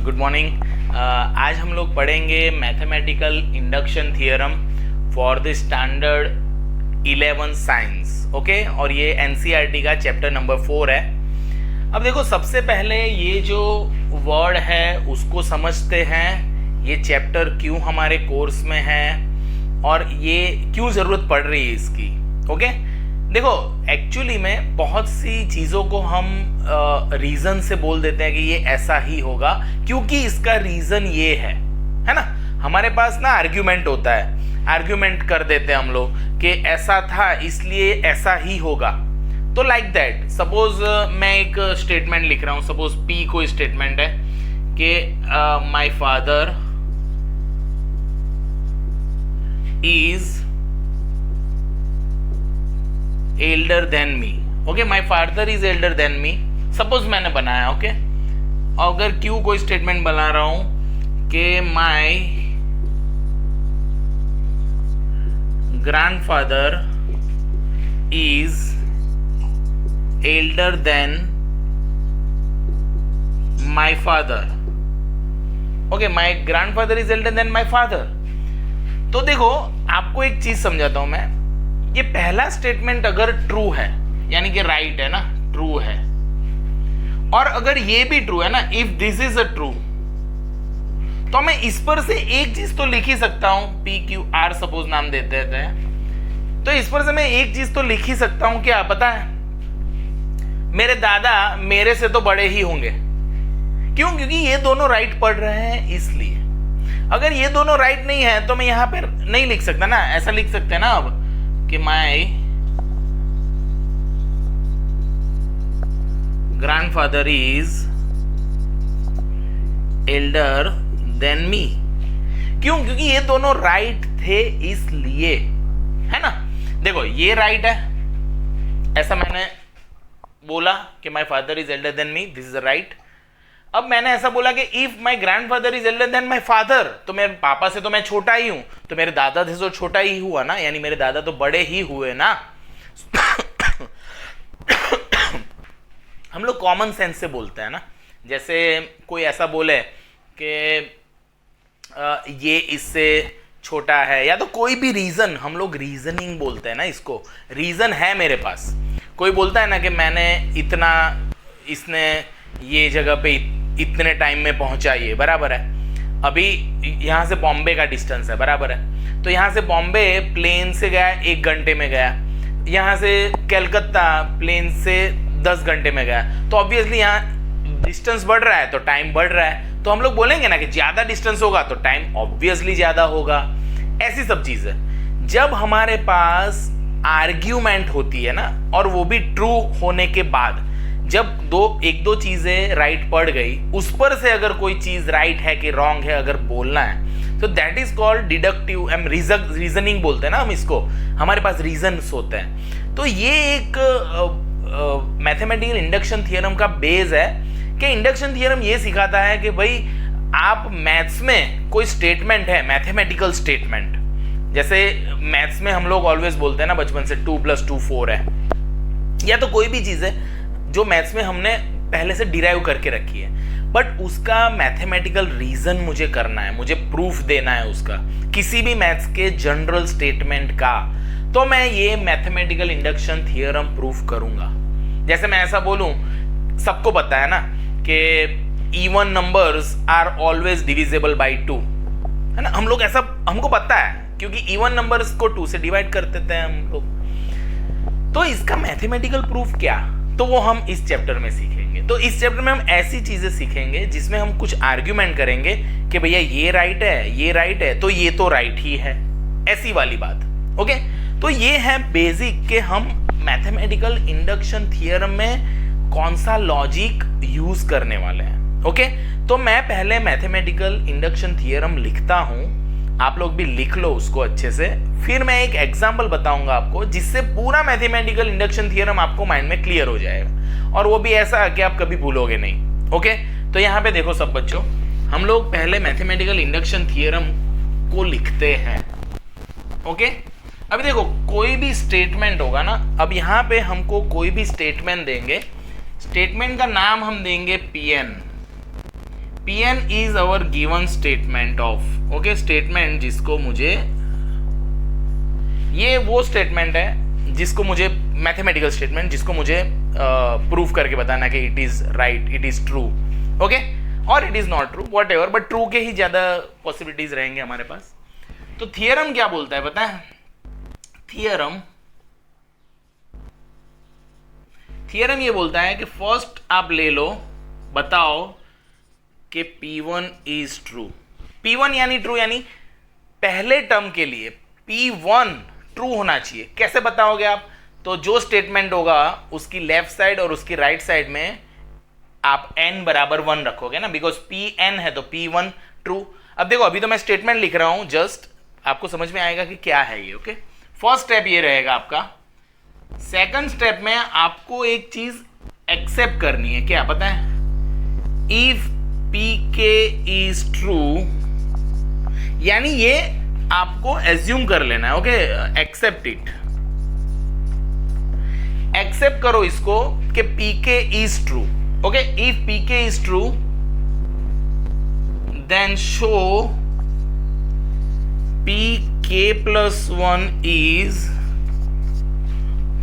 Good morning. आज हम लोग पढ़ेंगे mathematical induction theorem for the standard 11 science. Okay, और ये एनसीईआरटी का चैप्टर नंबर 4 है। अब देखो, सबसे पहले ये जो वर्ड है उसको समझते हैं, ये चैप्टर क्यों हमारे कोर्स में है और ये क्यों ज़रूरत पड़ रही है इसकी। ओके, देखो एक्चुअली में बहुत सी चीज़ों को हम रीज़न से बोल देते हैं कि ये ऐसा ही होगा क्योंकि इसका रीज़न ये है ना। हमारे पास ना आर्ग्यूमेंट होता है, आर्ग्यूमेंट कर देते हैं हम लोग कि ऐसा था इसलिए ऐसा ही होगा। तो लाइक दैट, सपोज मैं एक स्टेटमेंट लिख रहा हूँ, सपोज पी कोई स्टेटमेंट है कि my father is elder than me. Okay, my father is elder than me, suppose मैंने बनाया। ओके, अगर क्यों कोई स्टेटमेंट बना रहा हूं कि my grandfather is elder than my father. Okay, my grandfather is elder than my father. तो देखो, आपको एक चीज समझाता हूं मैं। ये पहला स्टेटमेंट अगर ट्रू है, यानी कि राइट है ना, ट्रू है, और अगर ये भी ट्रू है ना, if this is a true, तो मैं इस पर से एक चीज तो लिख ही सकता हूं, पी क्यू आर सपोज नाम देते थे, तो इस पर से मैं एक चीज तो लिख ही सकता हूं। क्या पता है, मेरे दादा मेरे से तो बड़े ही होंगे। क्यों? क्योंकि ये दोनों राइट पढ़ रहे हैं इसलिए। अगर ये दोनों राइट नहीं है तो मैं यहां पर नहीं लिख सकता ना, ऐसा लिख सकते हैं ना अब कि my grandfather is elder than मी। क्यों? क्योंकि ये दोनों राइट थे इसलिए, है ना। देखो, ये राइट है, ऐसा मैंने बोला कि my father is elder than me, this is right. अब मैंने ऐसा बोला कि if my grandfather is elder than my father, तो मेरे पापा से तो मैं छोटा ही हूं, तो मेरे दादा से तो छोटा ही हुआ ना, यानी मेरे दादा तो बड़े ही हुए ना। हम लोग कॉमन सेंस से बोलते हैं ना, जैसे कोई ऐसा बोले कि ये इससे छोटा है, या तो कोई भी रीजन, हम लोग रीजनिंग बोलते हैं ना इसको, रीजन है मेरे पास। कोई बोलता है ना कि मैंने इतना, इसने ये जगह पे इतने टाइम में पहुंचा, ये बराबर है। अभी यहाँ से बॉम्बे का डिस्टेंस है, बराबर है, तो यहाँ से बॉम्बे प्लेन से गया 1 घंटे में गया, यहाँ से कलकत्ता प्लेन से 10 घंटे में गया, तो ऑब्वियसली यहाँ डिस्टेंस बढ़ रहा है तो टाइम बढ़ रहा है। तो हम लोग बोलेंगे ना कि ज़्यादा डिस्टेंस होगा तो टाइम ऑब्वियसली ज़्यादा होगा। ऐसी सब चीज़ें जब हमारे पास आर्ग्यूमेंट होती है ना, और वो भी ट्रू होने के बाद, जब एक दो चीजें राइट पड़ गई, उस पर से अगर कोई चीज राइट है कि रॉन्ग है अगर बोलना है, तो that is called deductive and reasoning बोलते हैं ना हम इसको। हमारे पास रीजन्स होते हैं। तो ये एक मैथमेटिकल इंडक्शन थियरम का बेस है कि इंडक्शन थियरम ये सिखाता है कि भाई आप मैथ्स में कोई स्टेटमेंट है, मैथमेटिकल स्टेटमेंट, जैसे मैथ्स में हम लोग ऑलवेज बोलते हैं ना बचपन से 2 + 2 4 है, या तो कोई भी चीज है जो मैथ्स में हमने पहले से डिराइव करके रखी है, बट उसका मैथमेटिकल रीजन मुझे करना है, मुझे प्रूफ देना है उसका, किसी भी मैथ्स के जनरल स्टेटमेंट का, तो मैं ये मैथमेटिकल इंडक्शन थियरम प्रूफ करूंगा। जैसे मैं ऐसा बोलूं, सबको पता है ना कि even numbers are always divisible by 2, है ना। हम लोग ऐसा, हमको पता है क्योंकि इवन नंबर्स को 2 से डिवाइड कर देते हैं हम लोग। तो इसका मैथमेटिकल प्रूफ क्या, तो वो हम इस चैप्टर में सीखेंगे। तो इस चैप्टर में हम ऐसी चीजें सीखेंगे जिसमें हम कुछ आर्ग्यूमेंट करेंगे कि भैया ये राइट है, ये राइट है, तो ये तो राइट ही है, ऐसी वाली बात। ओके, तो ये है बेसिक कि हम मैथमेटिकल इंडक्शन थियरम में कौन सा लॉजिक यूज करने वाले हैं। ओके, तो मैं पहले मैथमेटिकल इंडक्शन थियरम लिखता हूं, आप लोग भी लिख लो उसको अच्छे से, फिर मैं एक एग्जांपल बताऊंगा आपको जिससे पूरा मैथमेटिकल इंडक्शन थियरम आपको माइंड में क्लियर हो जाएगा, और वो भी ऐसा कि आप कभी भूलोगे नहीं। ओके, तो यहाँ पे देखो सब बच्चों, हम लोग पहले मैथमेटिकल इंडक्शन थियरम को लिखते हैं। ओके, अभी देखो कोई भी स्टेटमेंट होगा ना, अब यहाँ पे हमको कोई भी स्टेटमेंट देंगे, स्टेटमेंट का नाम हम देंगे Pn। Pn is our given statement of, okay, statement जिसको मुझे, ये वो स्टेटमेंट है जिसको मुझे, मैथमेटिकल स्टेटमेंट जिसको मुझे प्रूफ करके बताना कि it is right, it is true, okay, और it is not true, whatever, but true के ही ज्यादा पॉसिबिलिटीज रहेंगे हमारे पास। तो थियरम क्या बोलता है पता है? थियरम ये बोलता है कि फर्स्ट आप ले लो, बताओ कि P1 इज ट्रू। P1 यानी ट्रू, यानी पहले टर्म के लिए P1 ट्रू होना चाहिए। कैसे बताओगे आप? तो जो स्टेटमेंट होगा उसकी लेफ्ट साइड और उसकी राइट साइड में आप n बराबर 1 रखोगे ना, बिकॉज Pn है तो P1 ट्रू। अब देखो, अभी तो मैं स्टेटमेंट लिख रहा हूं, जस्ट आपको समझ में आएगा कि क्या है ये, ओके। फर्स्ट स्टेप ये रहेगा आपका। सेकंड स्टेप में आपको एक चीज एक्सेप्ट करनी है, क्या पता है? इफ Pk इज ट्रू, यानी ये आपको एज्यूम कर लेना है, ओके, एक्सेप्ट इट, एक्सेप्ट करो इसको कि Pk is true, okay. If Pk is true then show Pk plus 1 is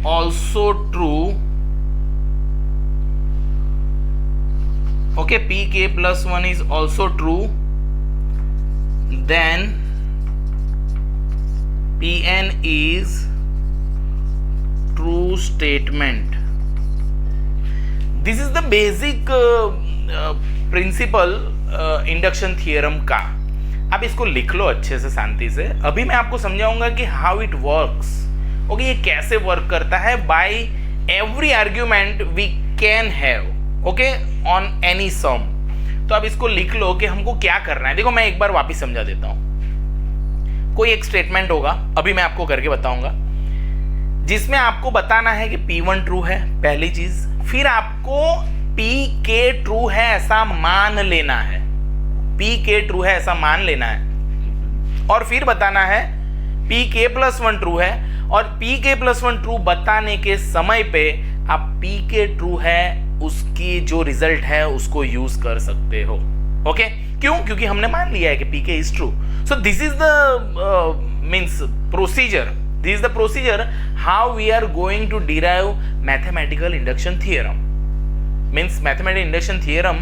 also true, okay, Pk plus 1 is also true, then Pn is true statement. This is the basic principle induction theorem का। आप इसको लिख लो अच्छे से, शांति से। अभी मैं आपको समझाऊंगा कि हाउ इट वर्क्स, ओके, ये कैसे वर्क करता है। By every argument we can have, okay, on any sum. तो आप इसको लिख लो कि हमको क्या करना है। देखो, मैं एक बार वापस समझा देता हूं। कोई एक स्टेटमेंट होगा, अभी मैं आपको करके बताऊंगा, जिसमें आपको बताना है कि P1 ट्रू है, पहली चीज। फिर आपको Pk ट्रू है ऐसा मान लेना है, Pk ट्रू है ऐसा मान लेना है, और फिर बताना है Pk प्लस 1 ट्रू है, और Pk प्लस 1 ट्रू बताने के समय पे आप Pk ट्रू है उसकी जो रिजल्ट है उसको यूज कर सकते हो, ओके। क्यों? क्योंकि हमने मान लिया है कि Pk is true. So this is the means procedure, this is the procedure how we are going to derive mathematical induction theorem. Means mathematical induction theorem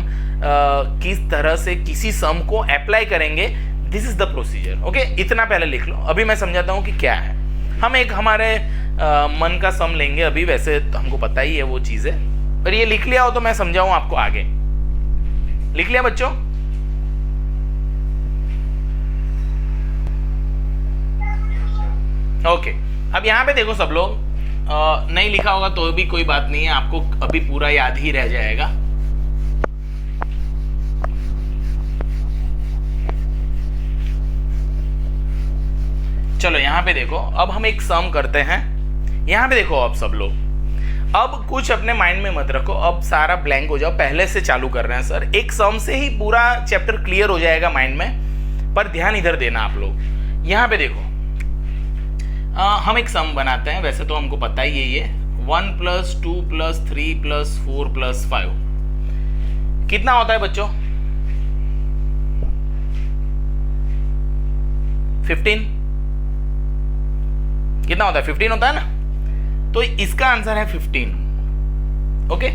किस तरह से किसी सम को अप्लाई करेंगे, this is the procedure, okay. इतना पहले लिख लो, अभी मैं समझाता हूं कि क्या है। हम एक हमारे मन का सम लेंगे अभी, वैसे तो हमको पता ही है वो चीजें, पर ये लिख लिया हो तो मैं समझाऊं आपको आगे। लिख लिया बच्चों? ओके, अब यहां पे देखो सब लोग, नहीं लिखा होगा तो भी कोई बात नहीं है, आपको अभी पूरा याद ही रह जाएगा। चलो यहां पे देखो, अब हम एक सम करते हैं। यहां पे देखो अब सब लोग, अब कुछ अपने माइंड में मत रखो, अब सारा ब्लैंक हो जाओ। पहले से चालू कर रहे हैं सर, एक सम से ही पूरा चैप्टर क्लियर हो जाएगा माइंड में, पर ध्यान इधर देना आप लोग। यहां पे देखो, हम एक सम बनाते हैं, वैसे तो हमको पता ही है ये 1 + 2 + 3 + 4 + 5 कितना होता है बच्चों? 15। कितना होता है? 15 होता है ना। तो इसका आंसर है 15, ओके।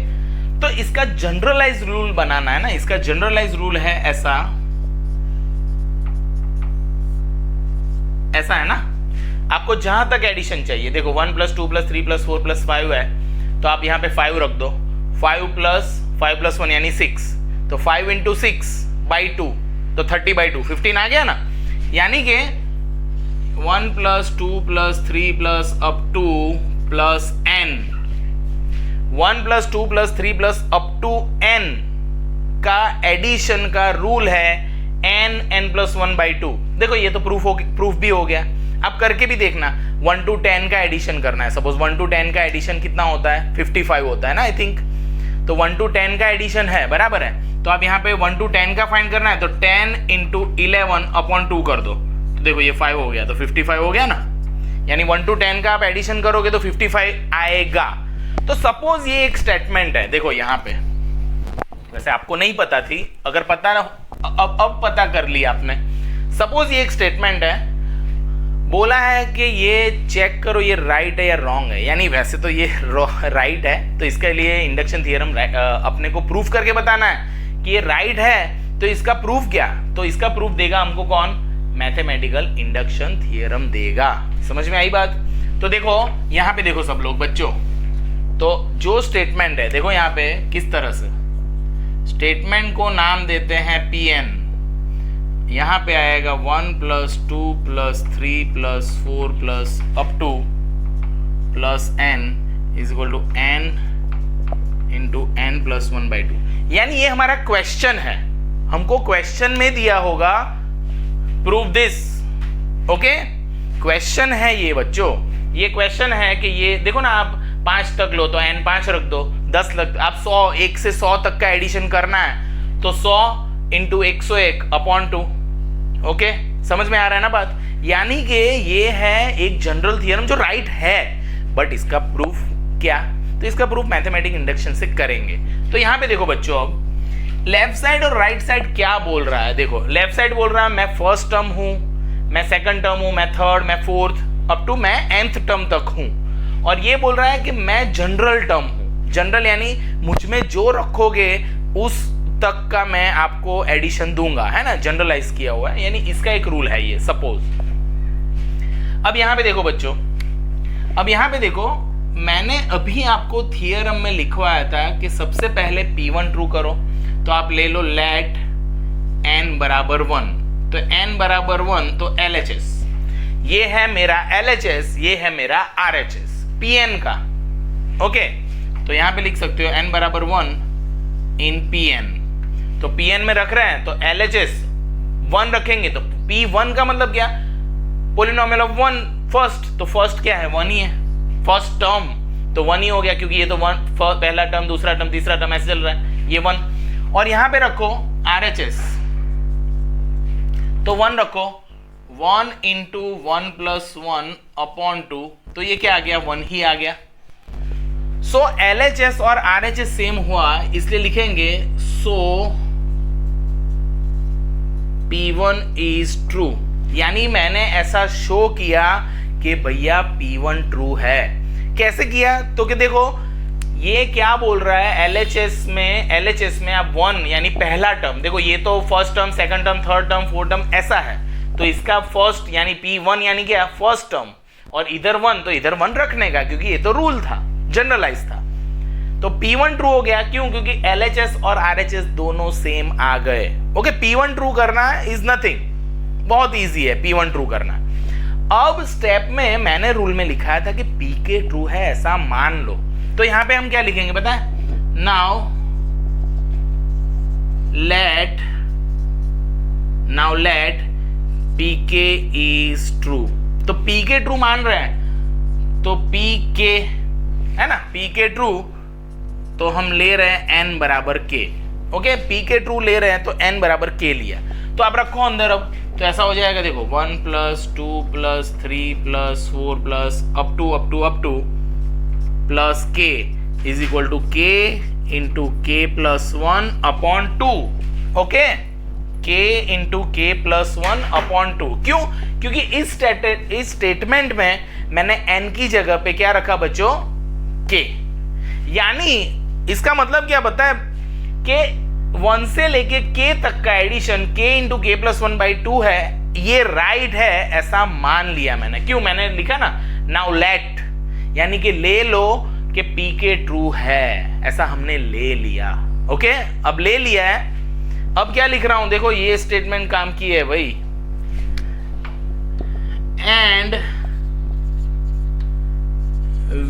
तो इसका जनरलाइज रूल बनाना है ना, इसका जनरलाइज रूल है ऐसा है ना। आपको जहां तक एडिशन चाहिए, देखो 1 + 2 + 3 + 4 + 5 है, तो आप यहां पे 5 रख दो। 5 + 1 यानी 6, तो 5 × 6/2 तो 30/2, 15 आ गया ना। यानी कि 1 + 2 + 3 + up to plus n, 1 + 2 + 3 + up to n का एडिशन का रूल है n + 1/2। देखो ये तो प्रूफ भी हो गया। अब करके भी देखना, 1 to 10 का एडिशन करना है। सपोज 1 to 10 का एडिशन कितना होता है? 55 होता है ना, आई थिंक। तो 1 to 10 का एडिशन है, बराबर है। तो आप यहाँ पे 1 to 10 का फाइंड करना है, तो 10 × 11/2 कर दो, तो देखो ये 5 हो गया, तो 55 हो गया ना। यानी 1 to 10 का आप एडिशन करोगे तो 55 आएगा। तो सपोज ये एक स्टेटमेंट है, देखो यहाँ पे वैसे आपको नहीं पता थी, अगर पता ना, अब पता कर लिया आपने। सपोज ये एक स्टेटमेंट है, बोला है कि ये चेक करो ये राइट है या रॉन्ग है, यानी वैसे तो ये राइट है, तो इसके लिए इंडक्शन थ्योरम अपने को प्रूफ करके बताना है कि ये राइट है। तो इसका प्रूफ क्या, तो इसका प्रूफ देगा हमको कौन, मैथमेटिकल इंडक्शन थ्योरम देगा। समझ में आई बात? तो देखो यहाँ पे देखो सब लोग बच्चों, तो जो स्टेटमेंट है देखो यहाँ पे किस तरह से, स्टेटमेंट को नाम देते हैं Pn। यहाँ पे आएगा 1 + 2 + 3 + 4 + up to plus n = n × n + 1/2। यानी ये हमारा क्वेश्चन है, हमको क्वेश्चन में दिया होगा प्रूव दिस। ओके, क्वेश्चन है ये बच्चों, ये क्वेश्चन है कि ये देखो ना, आप 5 तक लो तो n 5 रख दो, 10 लग, आप 100 1 से 100 तक का एडिशन करना है तो 100 × 101/2। ओके, समझ में आ रहा है ना बात? यानी कि ये है एक जनरल थ्योरम जो राइट है, बट इसका प्रूफ क्या, तो इसका प्रूफ मैथमेटिक इंडक्शन से करेंगे। तो यहाँ पे देखो बच्चों, अब लेफ्ट साइड और राइट साइड क्या बोल रहा है, देखो लेफ्ट साइड बोल रहा है मैं फर्स्ट टर्म हूं, मैं सेकंड टर्म हूं, मैं थर्ड, मैं फोर्थ, अप टू मैं nth टर्म तक हूं। और ये बोल रहा है कि मैं जनरल टर्म हूं। जनरल यानी मुझ में जो रखोगे उस तक का मैं आपको एडिशन दूंगा, है ना, जनरलाइज किया हुआ है, यानी इसका एक रूल है ये। सपोज अब यहां पे देखो बच्चों, अब यहां पे देखो, मैंने अभी आपको थियरम में लिखवाया था कि सबसे पहले P1 ट्रू करो, तो आप ले लो लेट n = 1, तो n = 1 तो LHS, ये है मेरा LHS, ये है मेरा RHS Pn का। ओके, तो यहां पे लिख सकते हो n = 1 इन Pn, तो Pn में रख रहे हैं तो LHS 1 रखेंगे, तो P1 का मतलब क्या, पोलिनोमियल ऑफ 1 फर्स्ट, तो फर्स्ट क्या है, 1 ही है, फर्स्ट टर्म तो 1 ही हो गया, क्योंकि ये तो 1 पहला टर्म, दूसरा टर्म, तीसरा टर्म ऐसे चल रहा है, ये 1। और यहां पे रखो RHS, तो 1 रखो, 1 × 1 + 1/2, तो ये क्या आ गया, 1 ही आ गया। सो LHS और RHS सेम हुआ, इसलिए लिखेंगे सो P1 इज ट्रू, यानी मैंने ऐसा शो किया कि भैया P1 ट्रू है। कैसे किया, तो कि देखो ये क्या बोल रहा है, LHS में आप 1 यानी पहला टर्म, देखो ये तो first term, second term, third term, fourth term ऐसा है, तो इसका फर्स्ट यानी P1 यानी क्या, फर्स्ट टर्म, और इधर 1 तो इधर 1 रखने का, क्योंकि ये तो रूल था, जनरलाइज था। तो P1 ट्रू हो गया, क्यों, क्योंकि LHS और RHS दोनों सेम आ गए। ओके, P1 ट्रू करना इज नथिंग, बहुत इजी है P1 ट्रू करना। अब स्टेप में मैंने रूल में लिखा था कि PK ट्रू है, ऐसा मान लो, तो यहां पे हम क्या लिखेंगे पता है, now let PK is true, तो PK ट्रू मान रहे हैं, तो PK है ना, PK ट्रू, तो हम ले रहे हैं n = k। Okay, PK true ले रहे हैं तो n = k लिया, तो आप रखो अंदर। अब तो ऐसा हो जाएगा, देखो 1 + 2 + 3 + 4 + up to plus k = k × k + 1/2। Okay, k × k + 1/2, क्यों, क्योंकि इस स्टेटमेंट में मैंने n की जगह पे क्या रखा बच्चों, k, यानी इसका मतलब क्या पता है कि 1 से लेके k तक का एडिशन k × k + 1/2 है, ये राइट है, ऐसा मान लिया मैंने। क्यों, मैंने लिखा ना नाउ लेट, यानी कि ले लो कि PK ट्रू है, ऐसा हमने ले लिया। ओके, अब ले लिया है, अब क्या लिख रहा हूं, देखो ये स्टेटमेंट काम की है भाई, and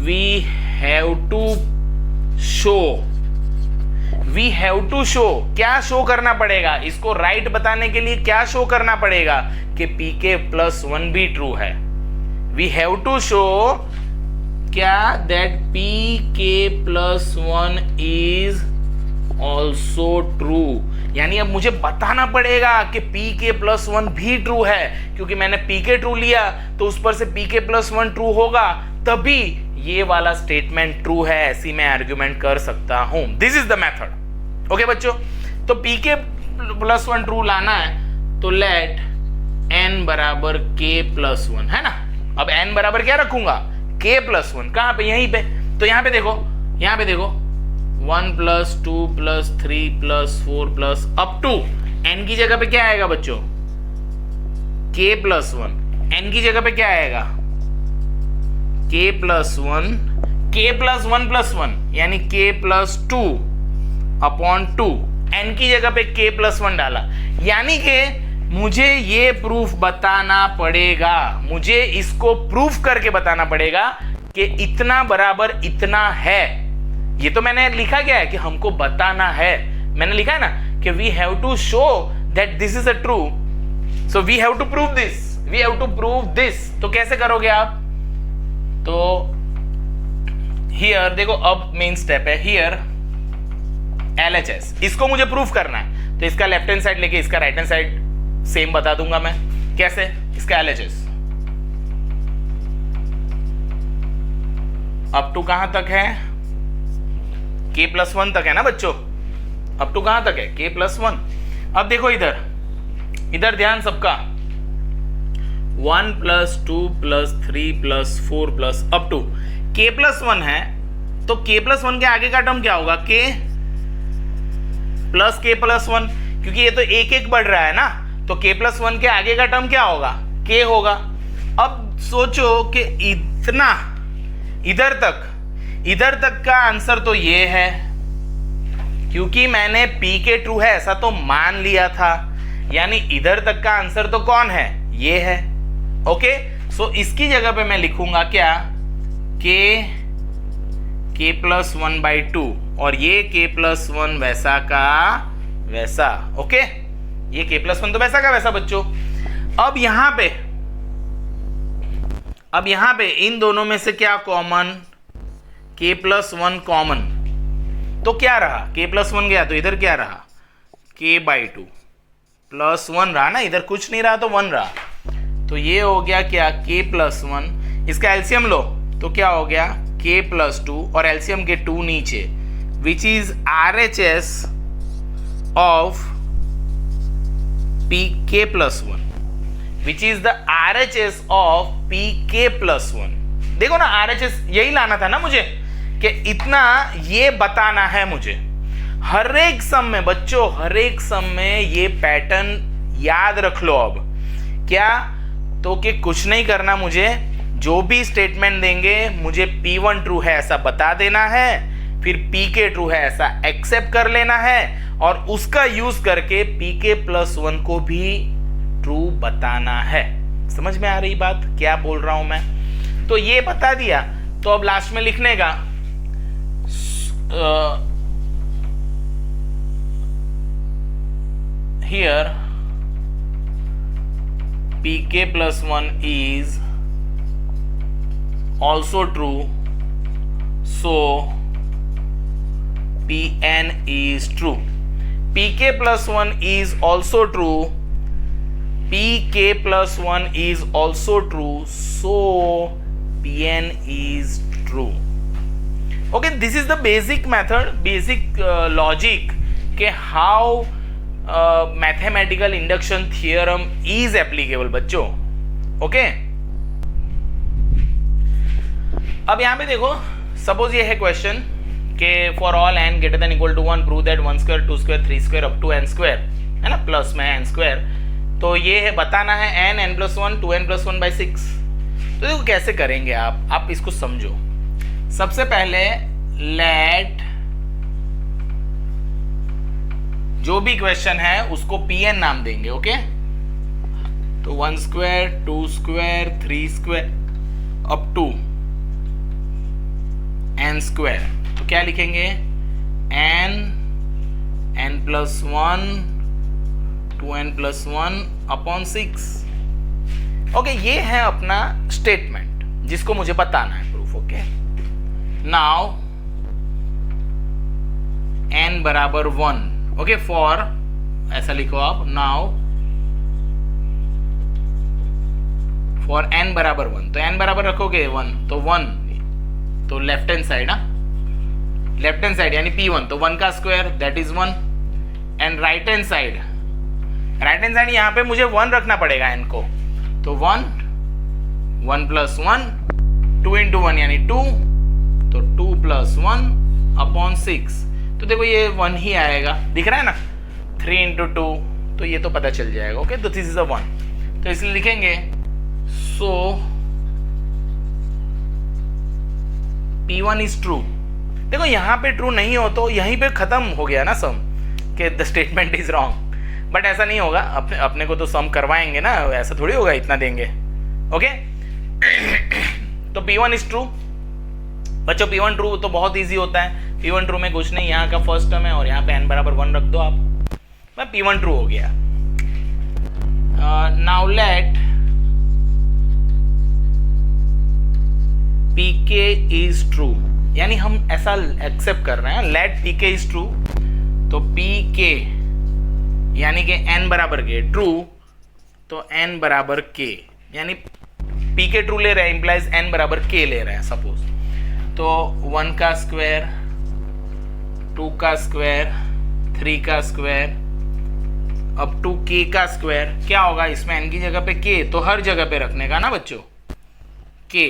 we have to show, क्या शो करना पड़ेगा, इसको राइट बताने के लिए क्या शो करना पड़ेगा कि PK + 1 भी ट्रू है। वी हैव टू शो क्या, that PK + 1 is also true, यानी अब मुझे बताना पड़ेगा कि PK + 1 भी ट्रू है, क्योंकि मैंने PK ट्रू लिया तो उस पर से PK + 1 ट्रू होगा, तभी ये वाला स्टेटमेंट ट्रू है, ऐसी मैं आर्ग्यूमेंट कर सकता हूं। This is the method. Okay बच्चों, तो P k plus one true लाना है तो लेट n बराबर k प्लस वन, है ना। अब n बराबर क्या रखूंगा, k प्लस वन, कहां पे, यहीं पे। तो यहां पे देखो 1 plus 2 plus 3 plus 4 plus up to n की जगह पे क्या आएगा बच्चों, k प्लस वन। n की जगह पे क्या आएगा, k plus one, k plus one plus one यानी k plus two upon two, n की जगह पे k प्लस वन डाला। यानी कि मुझे ये प्रूफ बताना पड़ेगा, मुझे इसको प्रूफ करके बताना पड़ेगा कि इतना बराबर इतना है। ये तो मैंने लिखा गया है कि हमको बताना है, मैंने लिखा है ना कि we have to show that this is a true, so we have to prove this, we have to prove this. तो कैसे करोगे आप, तो हियर देखो, अब मेन स्टेप है हियर LHS, इसको मुझे प्रूफ करना है। तो इसका लेफ्ट हैंड साइड लेके इसका राइट हैंड साइड सेम बता दूंगा मैं, कैसे, इसका LHS अप टू कहां तक है, k प्लस वन तक है ना बच्चों, अप टू कहां तक है, k प्लस वन। अब देखो इधर ध्यान सबका, 1 plus 2 plus 3 plus 4 plus up to k plus one है, तो k प्लस वन के आगे का टर्म क्या होगा, k plus k plus one, क्योंकि ये तो एक एक बढ़ रहा है ना, तो k प्लस वन के आगे का टर्म क्या होगा, k होगा। अब सोचो कि इतना इधर तक का आंसर तो ये है, क्योंकि मैंने p के ट्रू है ऐसा तो मान लिया था, यानी इधर तक का आंसर तो कौन है, ये है। ओके, सो इसकी जगह पे मैं लिखूंगा क्या, k plus one by two, और ये k प्लस वन वैसा का वैसा। ओके, ये k प्लस वन तो वैसा का वैसा बच्चों। अब यहां पे इन दोनों में से क्या common, k plus one common, तो क्या रहा, k प्लस वन गया तो इधर क्या रहा, k by two plus one रहा ना, इधर कुछ नहीं रहा तो वन रहा। तो ये हो गया क्या, k प्लस वन, इसका एलसीएम लो तो क्या हो गया, k प्लस टू, और एलसीएम के टू नीचे, which is RHS of pk plus one, which is the RHS of pk plus one. देखो ना, RHS यही लाना था ना मुझे, कि इतना ये बताना है मुझे। हर एक सम में बच्चों, हर एक सम में ये पैटर्न याद रख लो। अब क्या, तो कि कुछ नहीं करना, मुझे जो भी स्टेटमेंट देंगे मुझे P1 ट्रू है ऐसा बता देना है, फिर Pk ट्रू है ऐसा एक्सेप्ट कर लेना है, और उसका यूज करके Pk प्लस वन को भी ट्रू बताना है। समझ में आ रही बात क्या बोल रहा हूं मैं? तो ये बता दिया, तो अब लास्ट में लिखने का here Pk plus one is also true, so Pn is true. Pk plus 1 is also true, Pk plus 1 is also true, so Pn is true. Okay, this is the basic method, basic logic के how mathematical induction theorem is applicable बच्चों। okay? अब यहां पे देखो, suppose ये है question के for all n greater than equal to 1 prove that 1 square 2 square 3 square up to n square, है ना, प्लस में n स्क्वायर। तो ये है बताना है n plus one 2n plus one by 6। तो देखो कैसे करेंगे आप इसको समझो। सबसे पहले लेट जो भी क्वेश्चन है उसको Pn नाम देंगे। ओके, तो 1 square 2 square 3 square up to n square, तो क्या लिखेंगे, n plus one 2n plus one upon 6। Okay, ये है अपना स्टेटमेंट जिसको मुझे बताना है प्रूफ। ओके, नाउ n बराबर 1। ओके, फॉर ऐसा लिखो आप, नाउ फॉर n बराबर 1, तो n बराबर रखोगे 1, तो 1 तो लेफ्ट हैंड साइड ना, लेफ्ट हैंड साइड यानी P1, तो 1 का square that is 1, and right hand side यहाँ पे मुझे 1 रखना पड़ेगा n को, तो 1 + 1 2 × 1 यानी 2, तो 2 + 1 अपॉन 6, तो देखो ये 1 ही आएगा, दिख रहा है ना, 3 × 2, तो ये तो पता चल जाएगा। ओके, तो दिस इज अ 1, तो इसलिए लिखेंगे सो P1 इज ट्रू। देखो यहाँ पे ट्रू नहीं हो तो यहीं पे खत्म हो गया ना सम, कि the statement is wrong, but ऐसा नहीं होगा, अपने को तो सम करवाएंगे ना, ऐसा थोड़ी होगा इतना देंगे। ओके तो P1 इज ट्रू बच्चों, P1 ट्रू तो बहुत इजी होता है, P1 ट्रू में कुछ नहीं, यहाँ का फर्स्ट टर्म है और यहाँ पे n = 1 रख दो आप, मैं P1 ट्रू हो गया। Now let Pk is true, यानी हम ऐसा एक्सेप्ट कर रहे हैं, लेट Pk इज ट्रू, तो Pk यानी कि n = k ट्रू, तो n = k, यानी Pk ट्रू ले रहे हैं इंप्लाइज n = k ले रहे हैं सपोज, तो 1 का स्क्वायर 2 का स्क्वायर 3 का स्क्वायर अप टू k का स्क्वायर, क्या होगा इसमें n की जगह पे k, तो हर जगह पे रखने का ना बच्चों k,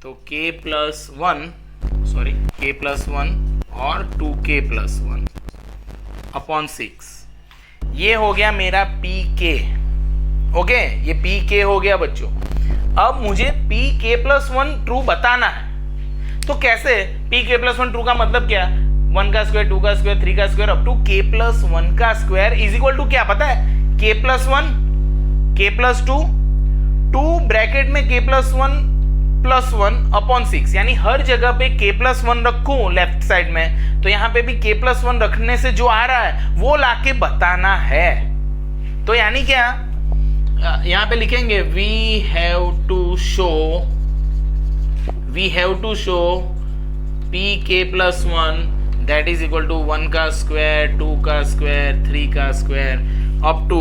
तो k + 1 और 2k + 1 अपॉन 6, ये हो गया मेरा Pk। ओके, ये Pk हो गया बच्चों। अब मुझे Pk + 1 ट्रू बताना है, तो कैसे? Pk + 1 ट्रू का मतलब क्या? 1 का स्क्वायर 2 का स्क्वायर 3 का स्क्वायर अप टू k + 1 का स्क्वायर इज इक्वल टू क्या पता है? k + 1 k + 2 2 ब्रैकेट में k + 1 + 1 अपॉन 6, यानी हर जगह पे k + 1 रखूं लेफ्ट साइड में, तो यहाँ पे भी k + 1 रखने से जो आ रहा है वो लाके बताना है। तो यानी क्या, यहाँ पे लिखेंगे we have to show Pk + 1 that is equal to 1 का स्क्वायर 2 का स्क्वायर 3 का square up to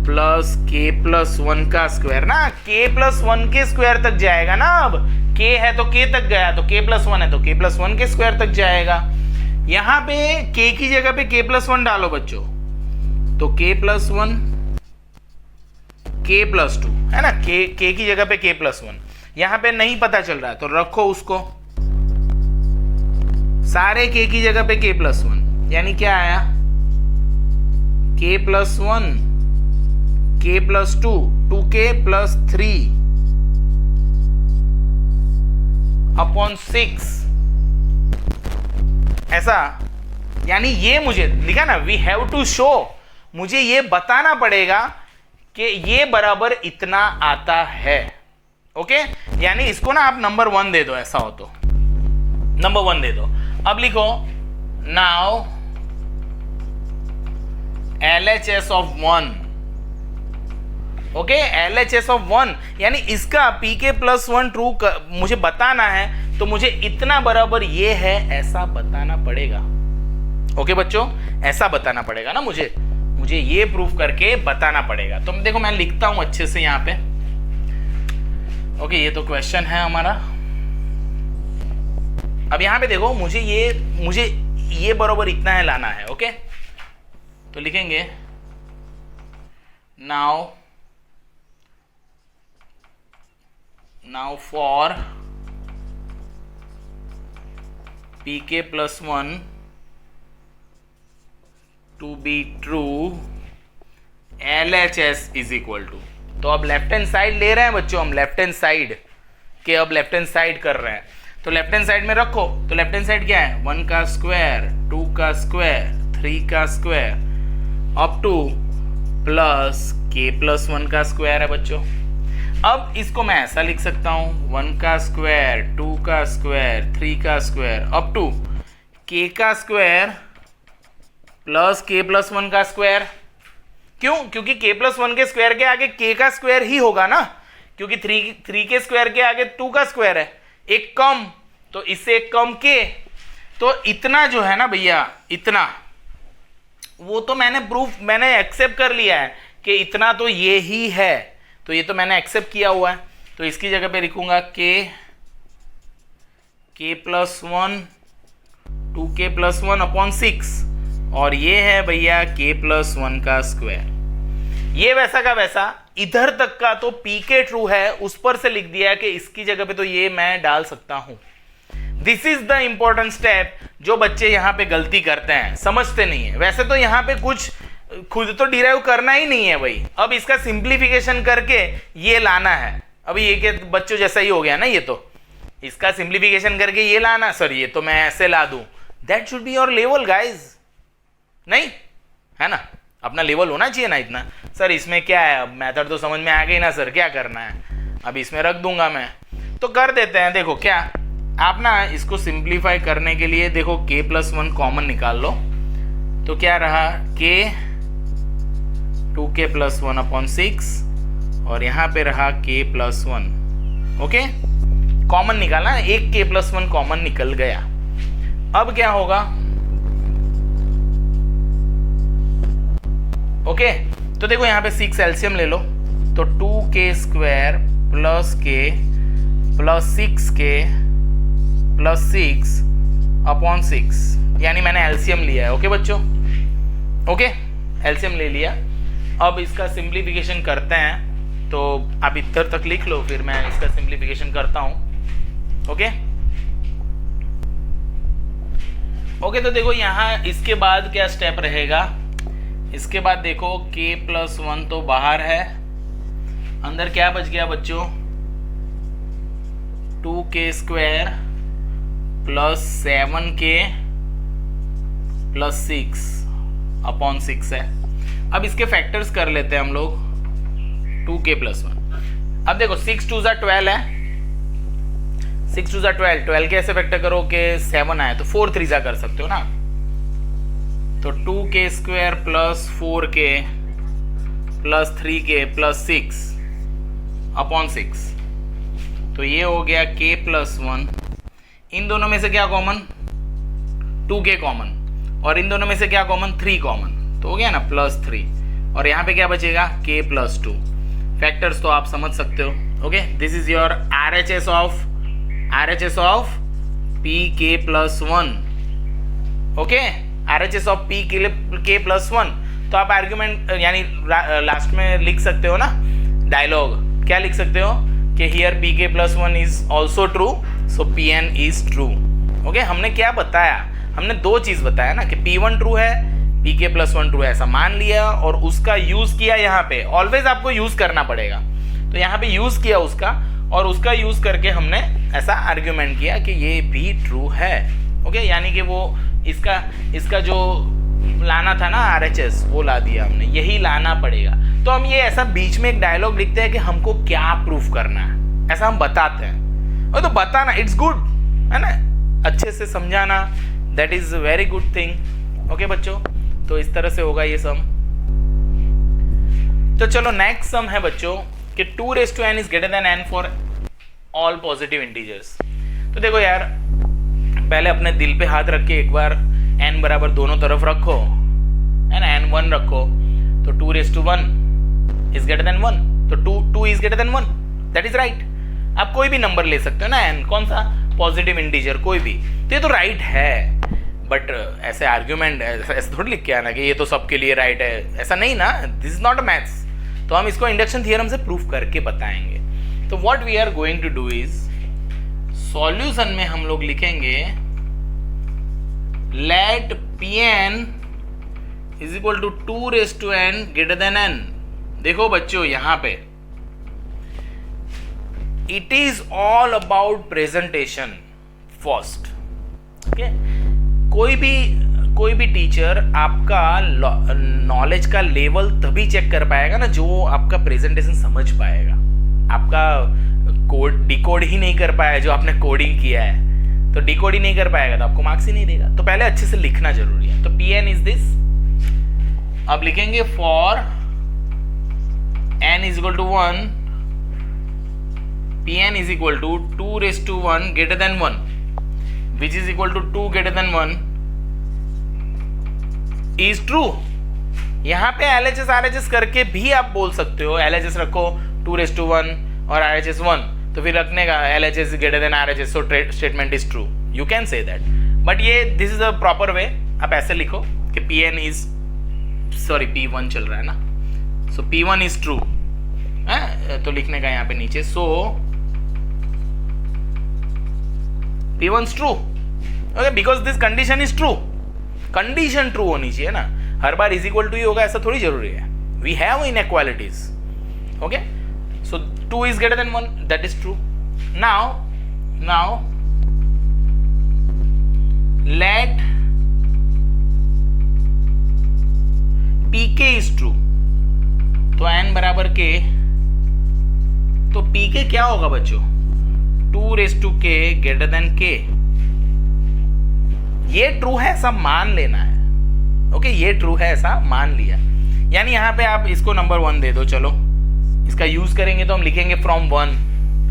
plus k + 1 का स्क्वायर ना, k + 1 के स्क्वायर तक जाएगा ना, अब k है तो k तक गया, तो k + 1 है तो k + 1 के स्क्वायर तक जाएगा। यहाँ पे k की जगह पे k + 1 डालो बच्चों, तो k + 1 k + 2 है ना, k की जगह पे k + 1, यहाँ पे नहीं पता चल रहा है तो रखो उसको, सारे k की जगह पे k + 1, यानी क्या आया k + 1 k + 2 2k + 3 अपॉन 6, ऐसा, यानी ये मुझे लिखा ना वी हैव टू शो, मुझे ये बताना पड़ेगा कि ये बराबर इतना आता है। ओके, यानी इसको ना आप नंबर 1 दे दो, ऐसा हो तो नंबर 1 दे दो। अब लिखो now LHS of 1, okay, LHS of 1 यानी इसका Pk + 1 ट्रू मुझे बताना है, तो मुझे इतना बराबर ये है ऐसा बताना पड़ेगा। ओके बच्चों, ऐसा बताना पड़ेगा ना, मुझे ये प्रूफ करके बताना पड़ेगा। तो देखो मैं लिखता हूं अच्छे से यहाँ पे। ओके, ये तो क्वेश्चन है हमारा। अब यहाँ पे देखो मुझे ये बराबर इतना है लाना है। ओके, तो लिखेंगे now for Pk + 1 to be true LHS is equal to, तो अब लेफ्ट हैंड साइड ले रहे हैं बच्चों हम, लेफ्ट हैंड साइड के अब लेफ्ट हैंड साइड कर रहे हैं, तो लेफ्ट हैंड साइड में रखो, तो लेफ्ट हैंड साइड क्या है 1 का स्क्वायर 2 का स्क्वायर 3 का square up to plus k + 1 का स्क्वायर है बच्चों। अब इसको मैं ऐसा लिख सकता हूं 1 का स्क्वायर 2 का स्क्वायर 3 का स्क्वायर अप टू k का स्क्वायर प्लस k + 1 का स्क्वायर। क्यों? क्योंकि k + 1 के स्क्वायर के आगे k का स्क्वायर ही होगा ना, क्योंकि 3 के स्क्वायर के आगे 2 का स्क्वायर है, एक कम, तो इससे एक कम k, तो इतना जो है ना भैया, इतना वो तो मैंने एक्सेप्ट कर लिया है कि इतना तो ये ही है, तो ये तो मैंने एक्सेप्ट किया हुआ है, तो इसकी जगह पे लिखूंगा k + 1 2k प्लस 1 अपॉन 6 और ये है भैया k प्लस 1 का स्क्वायर। ये वैसा का वैसा इधर तक का तो pk ट्रू है, उस पर से लिख दिया कि इसकी जगह पे तो ये मैं डाल सकता हूं। This is the important step जो बच्चे यहां पे गलती करते हैं, समझते नहीं है। वैसे तो यहां पे कुछ खुद तो डिराइव करना ही नहीं है भाई, अब इसका सिंप्लीफिकेशन करके ये लाना है। अभी ये के बच्चों जैसा ही हो गया ना, ये तो इसका सिंप्लीफिकेशन करके ये लाना। सर ये तो मैं ऐसे ला दूं, that should be your level guys, नहीं है ना, अपना लेवल होना चाहिए ना इतना। सर इसमें क्या है, अब मेथड तो समझ में आ गई ना सर, क्या करना है, अब इसमें रख दूंगा मैं, तो कर देते हैं। देखो क्या आप ना इसको सिंप्लीफाई करने के लिए देखो k प्लस 1 कॉमन निकाल लो, तो क्या रहा k 2k प्लस 1 अपॉन 6 और यहाँ पे रहा k प्लस 1। ओके, कॉमन निकालना, एक k प्लस 1 कॉमन निकल गया। अब क्या होगा, ओके तो देखो यहाँ पे 6 एलसीएम ले लो, तो 2k square plus k plus 6k plus 6 upon 6, यानी मैंने एलसीएम लिया है। ओके बच्चों, ओके एलसीएम ले लिया। अब इसका सिंप्लीफिकेशन करते हैं, तो आप इधर तक लिख लो, फिर मैं इसका सिंप्लीफिकेशन करता हूं। ओके ओके तो देखो यहाँ इसके बाद क्या स्टेप रहेगा, इसके बाद देखो k प्लस 1 तो बाहर है, अंदर क्या बच गया बच्चों, 2k square plus 7k plus 6 upon 6 है। अब इसके फैक्टर्स कर लेते हैं हम लोग, 2k प्लस 1। अब देखो 6 2 12 है, 6 2 12, 12 के ऐसे फैक्टर करो कि 7 आए, तो 4 3 कर सकते हो ना, तो 2k square plus 4k plus 3k plus 6 upon 6, तो ये हो गया k प्लस 1। इन दोनों में से क्या कॉमन, 2k कॉमन, और इन दोनों में से क्या कॉमन, 3 कॉमन, तो हो गया ना प्लस 3, और यहाँ पे क्या बचेगा k प्लस 2। फैक्टर्स तो आप समझ सकते हो। Okay, this is your RHS of pk plus 1। Okay, RHS of p k plus 1। तो आप आर्ग्यूमेंट यानी लास्ट में लिख सकते हो ना डायलॉग, क्या लिख सकते हो कि here pk plus 1 is also true, so pn is true. Okay, हमने क्या बताया, हमने दो चीज बताया ना कि p1 ट्रू है, pk प्लस 1 ट्रू है, ऐसा मान लिया और उसका यूज किया। यहाँ पे ऑलवेज आपको यूज करना पड़ेगा, तो यहाँ पे यूज किया उसका, और उसका यूज करके हमने ऐसा आर्ग्यूमेंट किया कि ये भी ट्रू है। ओके, यानी कि वो इसका जो लाना था ना RHS, वो ला दिया हमने, यही लाना पड़ेगा। तो हम ये ऐसा बीच में एक डायलॉग लिखते हैं कि हमको क्या प्रूफ करना है, ऐसा हम बताते हैं। और तो बताना इट्स गुड है ना, अच्छे से समझाना, that is very good thing. Okay बच्चों, तो इस तरह से होगा ये सम। तो चलो नेक्स्ट सम है बच्चों कि 2n is greater than n for all positive integers. तो देखो यार, पहले अपने दिल पे हाथ रख के एक बार n बराबर दोनों तरफ रखो, है ना, n1 रखो, तो 2 इज ग्रेटर देन 1, तो 2 is greater than 1, that is right. आप कोई भी नंबर ले सकते हो ना, n कौन सा पॉजिटिव इंटीजर कोई भी, तो ये तो राइट है। बट ऐसे आर्ग्यूमेंट ऐसे थोड़ी लिख के आना कि ये तो सबके लिए राइट है, ऐसा नहीं ना, this is not a maths. तो हम इसको इंडक्शन थ्योरम से प्रूफ करके बताएंगे। तो what we are going to do is, solution में हम लोग लिखेंगे let Pn is equal to 2n greater than n। देखो बच्चों यहाँ पे it is all about presentation first. Okay, कोई भी टीचर आपका नॉलेज का लेवल तभी चेक कर पाएगा ना जो आपका प्रेजेंटेशन समझ पाएगा। आपका कोड डिकोड ही नहीं कर पाया जो आपने कोडिंग किया है, तो डिकोड ही नहीं कर पाएगा तो आपको मार्क्स ही नहीं देगा। तो पहले अच्छे से लिखना जरूरी है। तो Pn इज दिस, अब लिखेंगे for n is equal to 1, Pn is equal to 2 greater than 1 which is equal to 2 greater than 1 is true. यहाँ पे LHS RHS करके भी आप बोल सकते हो, LHS रखो 2 और RHS 1, तो फिर रखने का LHS greater than RHS, so statement is true, you can say that. But ये this is a proper way, आप ऐसे लिखो कि Pn इज P1 चल रहा है ना, सो P1 इज ट्रू है, तो लिखने का यहाँ पे नीचे, so P1 is true, okay, because this condition is true. Condition true होनी चाहिए ना, हर बार इज इक्वल टू ही होगा ऐसा थोड़ी जरूरी है. We have inequalities, okay, so 2 is greater than 1, that is true. Now let pk is true. तो n बराबर k, तो pk क्या होगा बच्चों? 2 raised to k greater than k. ये ट्रू है ऐसा मान लेना है, ओके, ये ट्रू है ऐसा मान लिया, यानी यहां पे आप इसको नंबर 1 दे दो. चलो इसका यूज करेंगे तो हम लिखेंगे फ्रॉम 1,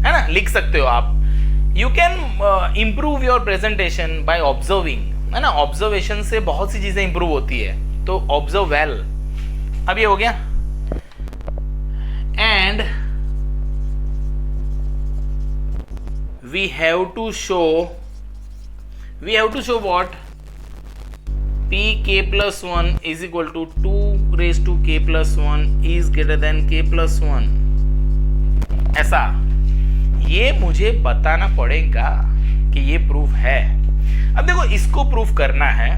है ना, लिख सकते हो आप. You can improve your presentation by observing, है ना, ऑब्जर्वेशन से बहुत सी चीजें इंप्रूव होती है, तो ऑब्जर्व वेल. अब ये हो गया. And we have to show what? Pk plus 1 is equal to 2 raised to k plus 1 is greater than k plus 1. ऐसा ये मुझे बताना पड़ेगा कि ये प्रूफ है. अब देखो इसको प्रूफ करना है,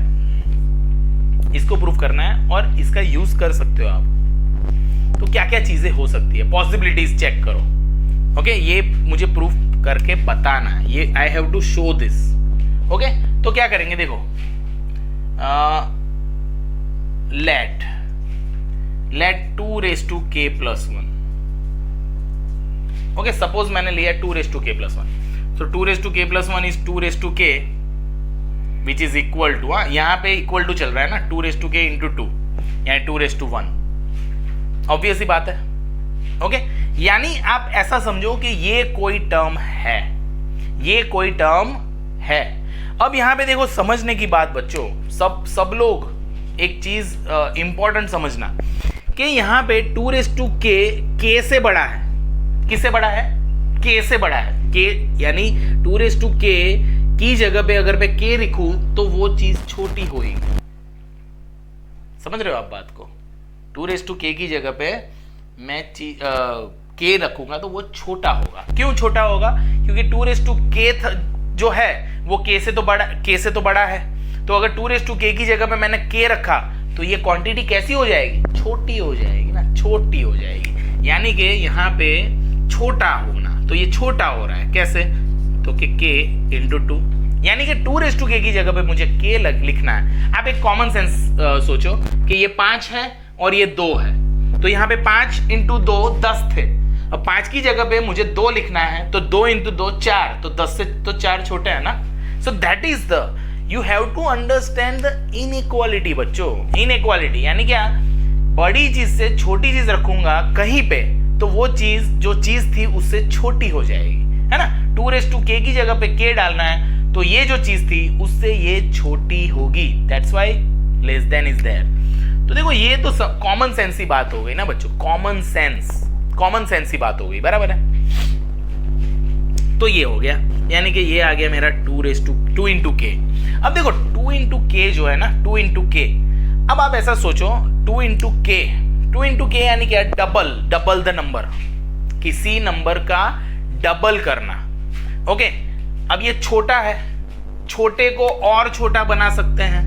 और इसका यूज कर सकते हो आप. तो क्या क्या चीजें हो सकती है, पॉसिबिलिटीज चेक करो, ओके, ये मुझे प्रूफ करके बताना है, ये I have to show this, okay. तो क्या करेंगे देखो, let 2 raised to k plus 1, okay, suppose मैंने लिया 2 raised to k plus 1, so 2 raised to k plus 1 is 2 raised to k which is equal to, यहाँ पे इक्वल टू चल रहा है ना, 2 raised to k into 2, यानी 2 raised to 1, ऑब्वियस ही बात है, ओके. यानी आप ऐसा समझो कि ये कोई टर्म है, अब यहां पे देखो समझने की बात बच्चों, सब लोग एक चीज इंपॉर्टेंट समझना कि यहां पे 2 raised to k से बड़ा है. किससे बड़ा है? k से बड़ा है. k यानी 2 raised to k की जगह पे अगर मैं k लिखूं तो वो चीज छोटी होगी. समझ रहे हो आप बात को? 2 raised to k की जगह पे मैं k रखूंगा तो वो छोटा होगा. क्यों छोटा होगा? क्योंकि 2 raised to k जो है वो k से तो बड़ा है. तो अगर 2 raised to k की जगह पे मैंने k रखा तो ये क्वांटिटी कैसी हो जाएगी? छोटी हो जाएगी ना, छोटी हो जाएगी. यानी कि यहाँ पे छोटा होना, तो ये छोटा हो रहा है. कैसे? तो कि k into 2, यानी कि 2 raised to k की जगह पे मुझे k लिखना है. आप एक कॉमन सेंस सोचो कि ये 5 है और ये 2 है, तो यहाँ पे 5 into 2 10 थे. अब 5 की जगह पे मुझे 2 लिखना है, तो 2 into 2 4, तो 10 से तो 4 छोटे है ना. So that is the, you have to understand the inequality बच्चों. इनइक्वालिटी यानी क्या? बड़ी चीज से छोटी चीज रखूंगा कहीं पे तो वो चीज जो चीज थी उससे छोटी हो जाएगी, है ना. 2 raised to k की जगह पे k डालना है तो ये जो चीज थी उससे ये छोटी होगी. That's why less than is there. तो देखो ये तो कॉमन सेंस की बात हो गई ना बच्चों, कॉमन सेंस की बात हो गई, बराबर है. तो ये हो गया, यानी कि ये आ गया मेरा 2 raised to 2 into k. अब देखो 2 into k जो है ना, 2 into k, अब आप ऐसा सोचो 2 into k यानी क्या? डबल द नंबर, किसी नंबर का डबल करना, ओके. अब ये छोटा है, छोटे को और छोटा बना सकते हैं.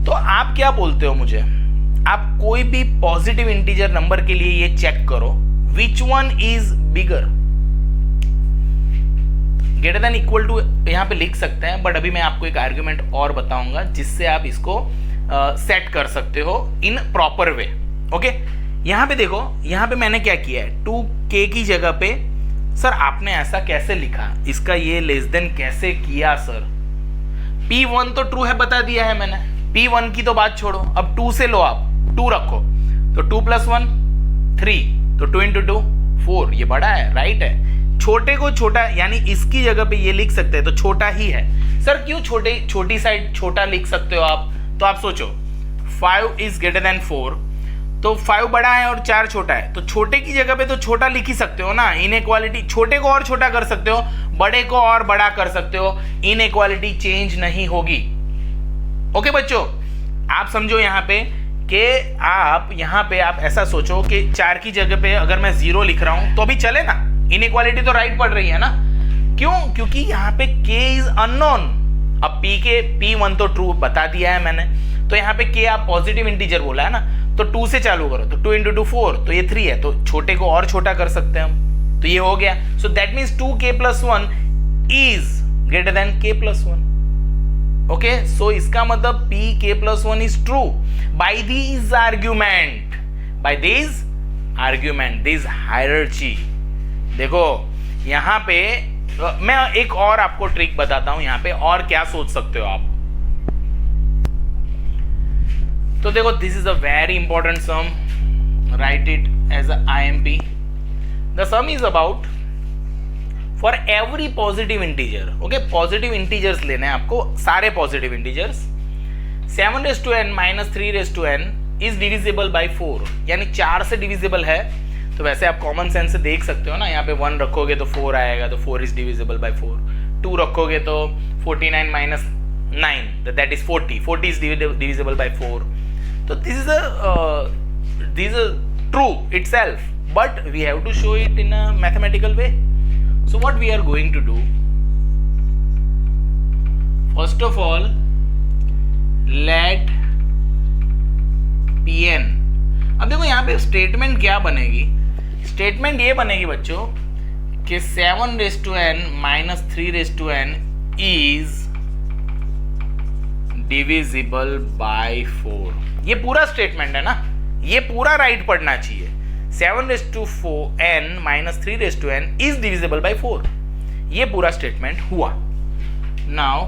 तो आप क्या बोलते हो मुझे? आप कोई भी पॉजिटिव इंटीजर नंबर के लिए ये चेक करो, which one is bigger. Greater than equal to यहां पे लिख सकते हैं, बट अभी मैं आपको एक आर्ग्यूमेंट और बताऊंगा जिससे आप इसको सेट कर सकते हो इन प्रॉपर वे, ओके. यहां पे देखो, यहां पे मैंने क्या किया है, 2k की जगह पे, सर आपने ऐसा कैसे लिखा, इसका ये लेस देन कैसे किया सर? P1 तो ट्रू है बता दिया है मैंने, P1 की तो बात छोड़ो. अब 2 से लो, आप 2 रखो तो 2 + 1 3, तो 2 into 2 4, ये बड़ा है, राइट है. छोटे को छोटा, यानी इसकी जगह पे ये लिख सकते हैं तो छोटा ही है. सर क्यों छोटी साइड छोटा लिख सकते हो आप? तो आप सोचो 5 is greater than 4, तो 5 बड़ा है और 4 छोटा है, तो छोटे की जगह पे तो छोटा लिख ही सकते हो ना। इनइक्वालिटी, छोटे को और छोटा कर सकते हो, बड़े को और बड़ा कर सकते हो, इनइक्वालिटी चेंज नहीं होगी। ओके बच्चों, आप समझो यहाँ पे कि आप यहाँ पे आप ऐसा सोचो कि 4 की जगह पे अगर मैं 0 लिख रहा हूं तो भी चले ना, इनइक्वालिटी तो राइट पड़ रही है ना। क्यों? क्योंकि यहाँ पे k इज अननोन। अब p1 तो ट्रू बता दिया है मैंने, तो यहाँ पे k आप पॉजिटिव इंटीजर बोला है ना, तो 2 से चालू करो, तो 2 इंटू 2 4, तो ये 3 है, तो छोटे को और छोटा कर सकते हैं हम, तो ये हो गया। So that means 2k plus 1 is greater than k plus 1। Okay, so इसका मतलब pk plus 1 is true by this argument, this hierarchy. देखो यहाँ पे मैं एक और आपको ट्रिक बताता हूं, यहाँ पे और क्या सोच सकते हो आप। तो देखो, this is a very important sum, write it as a IMP। The sum is about for every positive integer. Okay, positive integers लेने हैं आपको, सारे positive integers. 7n minus 3n is divisible by 4, यानी 4 से डिविजिबल है। तो वैसे आप कॉमन सेंस से देख सकते हो ना, यहाँ पे 1 रखोगे तो 4 आएगा, तो 4 इज डिविजिबल बाई 4। 2 रखोगे तो 49 minus 9, that is 40, 40 is divisible by 4। तो this is true itself, but we have to show it in a mathematical way. So what we are going to do, first of all, let Pn, अब देखो यहाँ पे statement क्या बनेगी, statement ये बनेगी बच्चों कि 7n minus 3n is divisible by 4। ये पूरा स्टेटमेंट है ना, ये पूरा राइट पढ़ना चाहिए। 7n minus 3n is divisible by 4, ये पूरा स्टेटमेंट हुआ। नाउ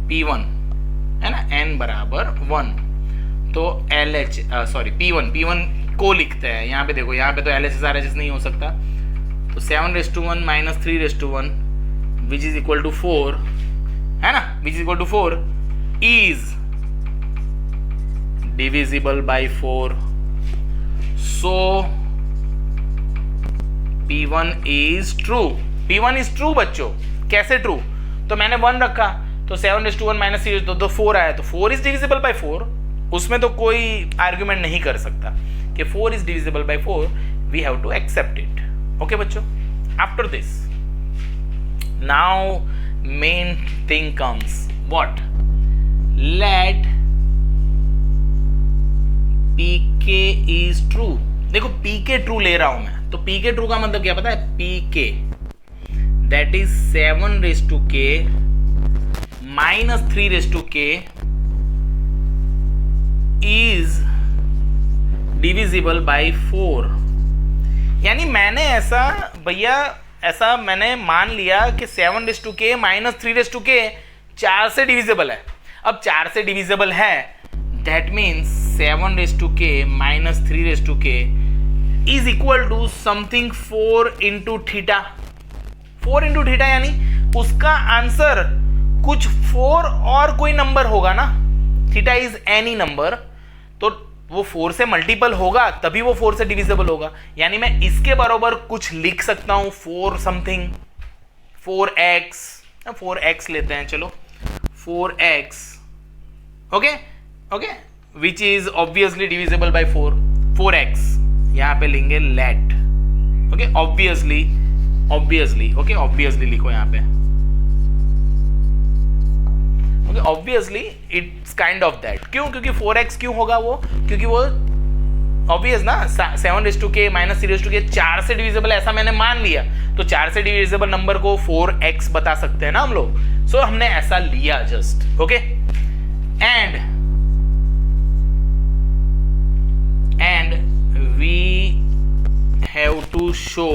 P1 है ना, n बराबर 1, तो LH P1 को लिखते हैं यहाँ पे। देखो यहाँ पे तो LHS RHS नहीं हो सकता, तो 7n minus 3n which is equal to 4 है ना, which is equal to 4 is divisible by 4। So P1 is true. P1 is true बच्चों। कैसे ट्रू? तो मैंने 1 रखा, तो 7n माइनस 3 तो 4 आया, तो 4 इज डिविजिबल बाय 4। उसमें तो कोई आर्ग्यूमेंट नहीं कर सकता कि 4 is divisible by 4, we have to accept it. Okay बच्चों, after this now main thing comes, what? Let pk is true. देखो pk ट्रू ले रहा हूं मैं, तो pk ट्रू का मतलब क्या पता है? pk that is 7k minus 3k is divisible by 4। यानी मैंने ऐसा भैया ऐसा मैंने मान लिया कि 7k माइनस 3k 4 से डिविजिबल है। अब 4 से डिविजिबल है, that means 7k minus 3k is equal to something 4 into theta. 4 into theta यानी उसका आंसर कुछ 4 और कोई नंबर होगा ना। थीटा इज एनी नंबर, तो वो 4 से मल्टीपल होगा तभी वो 4 से डिविजिबल होगा। यानी मैं इसके बराबर कुछ लिख सकता हूं, 4 समथिंग, 4x लेते हैं, चलो 4x, okay okay, which is obviously divisible by 4x यहां पे लेंगे let, okay, obviously okay, obviously लिखो यहां पे, okay, obviously it's kind of that. क्यों? क्योंकि 4x क्यों होगा वो? क्योंकि वो ऑब्वियस ना, 7k माइनस 3k 4 से डिविजिबल ऐसा मैंने मान लिया, तो 4 से डिविजिबल नंबर को 4x बता सकते हैं ना हम लोग। सो हमने ऐसा लिया just, okay. And we have to show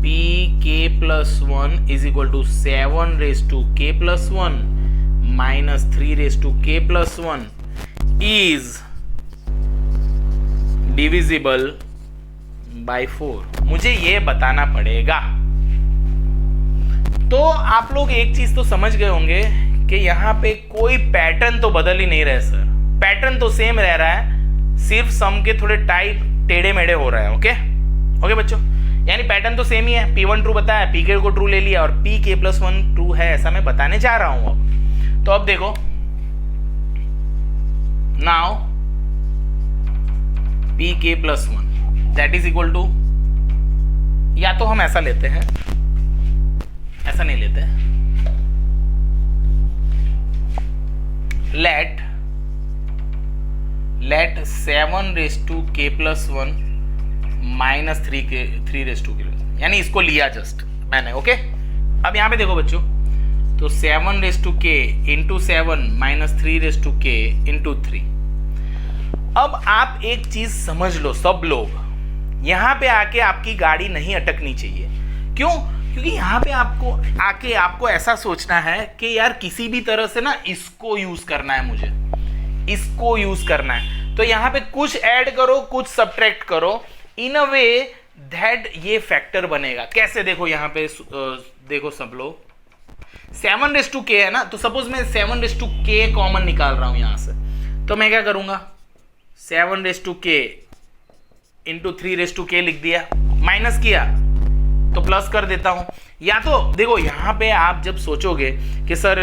pk plus 1 is equal to 7 raised to k plus 1 minus 3 raised to k plus 1 is divisible by 4। मुझे ये बताना पड़ेगा। तो आप लोग एक चीज तो समझ गए होंगे कि यहाँ पे कोई पैटर्न तो बदल ही नहीं रहे सर, पैटर्न तो सेम रह रहा है, सिर्फ सम के थोड़े टाइप टेढ़े मेढ़े हो रहे हैं। ओके ओके बच्चों, यानी पैटर्न तो सेम ही है। P1 ट्रू बताया, PK को ट्रू ले लिया और PK+1 ट्रू है ऐसा मैं बताने जा रहा हूं। अब तो अब देखो, now PK+1 that is equal to, या तो हम ऐसा लेते हैं, ऐसा नहीं लेते, लेट 7k+1 -3k, यानी इसको लिया जस्ट मैंने। ओके अब यहां पे देखो बच्चों, तो 7k इंटू 7 -3k इंटू 3। अब आप एक चीज समझ लो सब लोग, यहां पे आके आपकी गाड़ी नहीं अटकनी चाहिए। क्यों? क्योंकि यहां पे आपको ऐसा सोचना है कि यार किसी भी तरह से ना इसको यूज करना है, मुझे इसको यूज करना है। तो यहां पे कुछ ऐड करो, कुछ सब्ट्रैक्ट करो, इन अ वे दैट ये फैक्टर बनेगा। कैसे? देखो यहां पे देखो सब लोग, 7k है ना, तो सपोज मैं 7k कॉमन निकाल रहा हूं यहां से, तो मैं क्या करूंगा, 7k इंटू 3k लिख दिया, माइनस किया तो प्लस कर देता हूं। या तो देखो यहां पे आप जब सोचोगे कि सर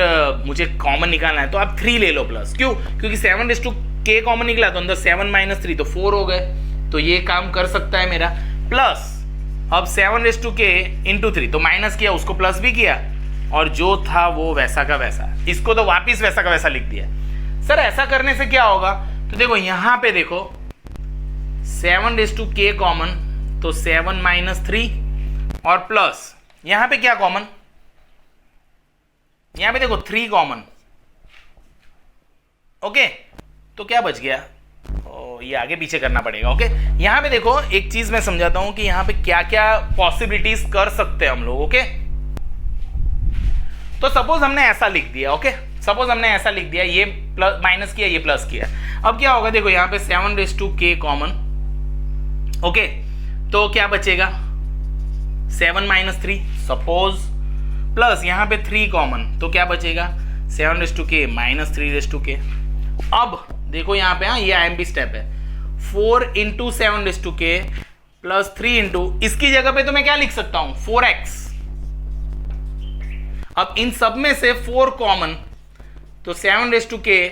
मुझे कॉमन निकालना है, तो आप 3 ले लो प्लस। क्यों? क्योंकि 7k कॉमन निकला तो अंदर 7 - 3 तो 4 हो गए, तो ये काम कर सकता है मेरा। प्लस अब 7k इंटू 3 तो माइनस किया, उसको प्लस भी किया, और जो था वो वैसा का वैसा, इसको तो वापिस वैसा का वैसा लिख दिया। सर ऐसा करने से क्या होगा? तो देखो यहां पे देखो 7k कॉमन, तो 7 - 3 और प्लस यहां पे क्या कॉमन, यहां पे देखो 3 कॉमन। ओके तो क्या बच गया, ये आगे पीछे करना पड़ेगा। ओके यहां पे देखो एक चीज मैं समझाता हूं कि यहां पे क्या क्या पॉसिबिलिटीज कर सकते हैं हम लोग। ओके तो सपोज हमने ऐसा लिख दिया, ओके सपोज हमने ऐसा लिख दिया, ये प्लस माइनस किया, ये प्लस किया। अब क्या होगा, देखो यहां पे 7k कॉमन, ओके तो क्या बचेगा, 7 - 3 सपोज, प्लस यहां पे 3 कॉमन, तो क्या बचेगा, 7k - 3k। अब देखो यहां पे, हाँ ये IMP स्टेप है, 4 इंटू 7k प्लस 3 इंटू, इसकी जगह पे तो मैं क्या लिख सकता हूं, 4x। अब इन सब में से 4 कॉमन, तो 7k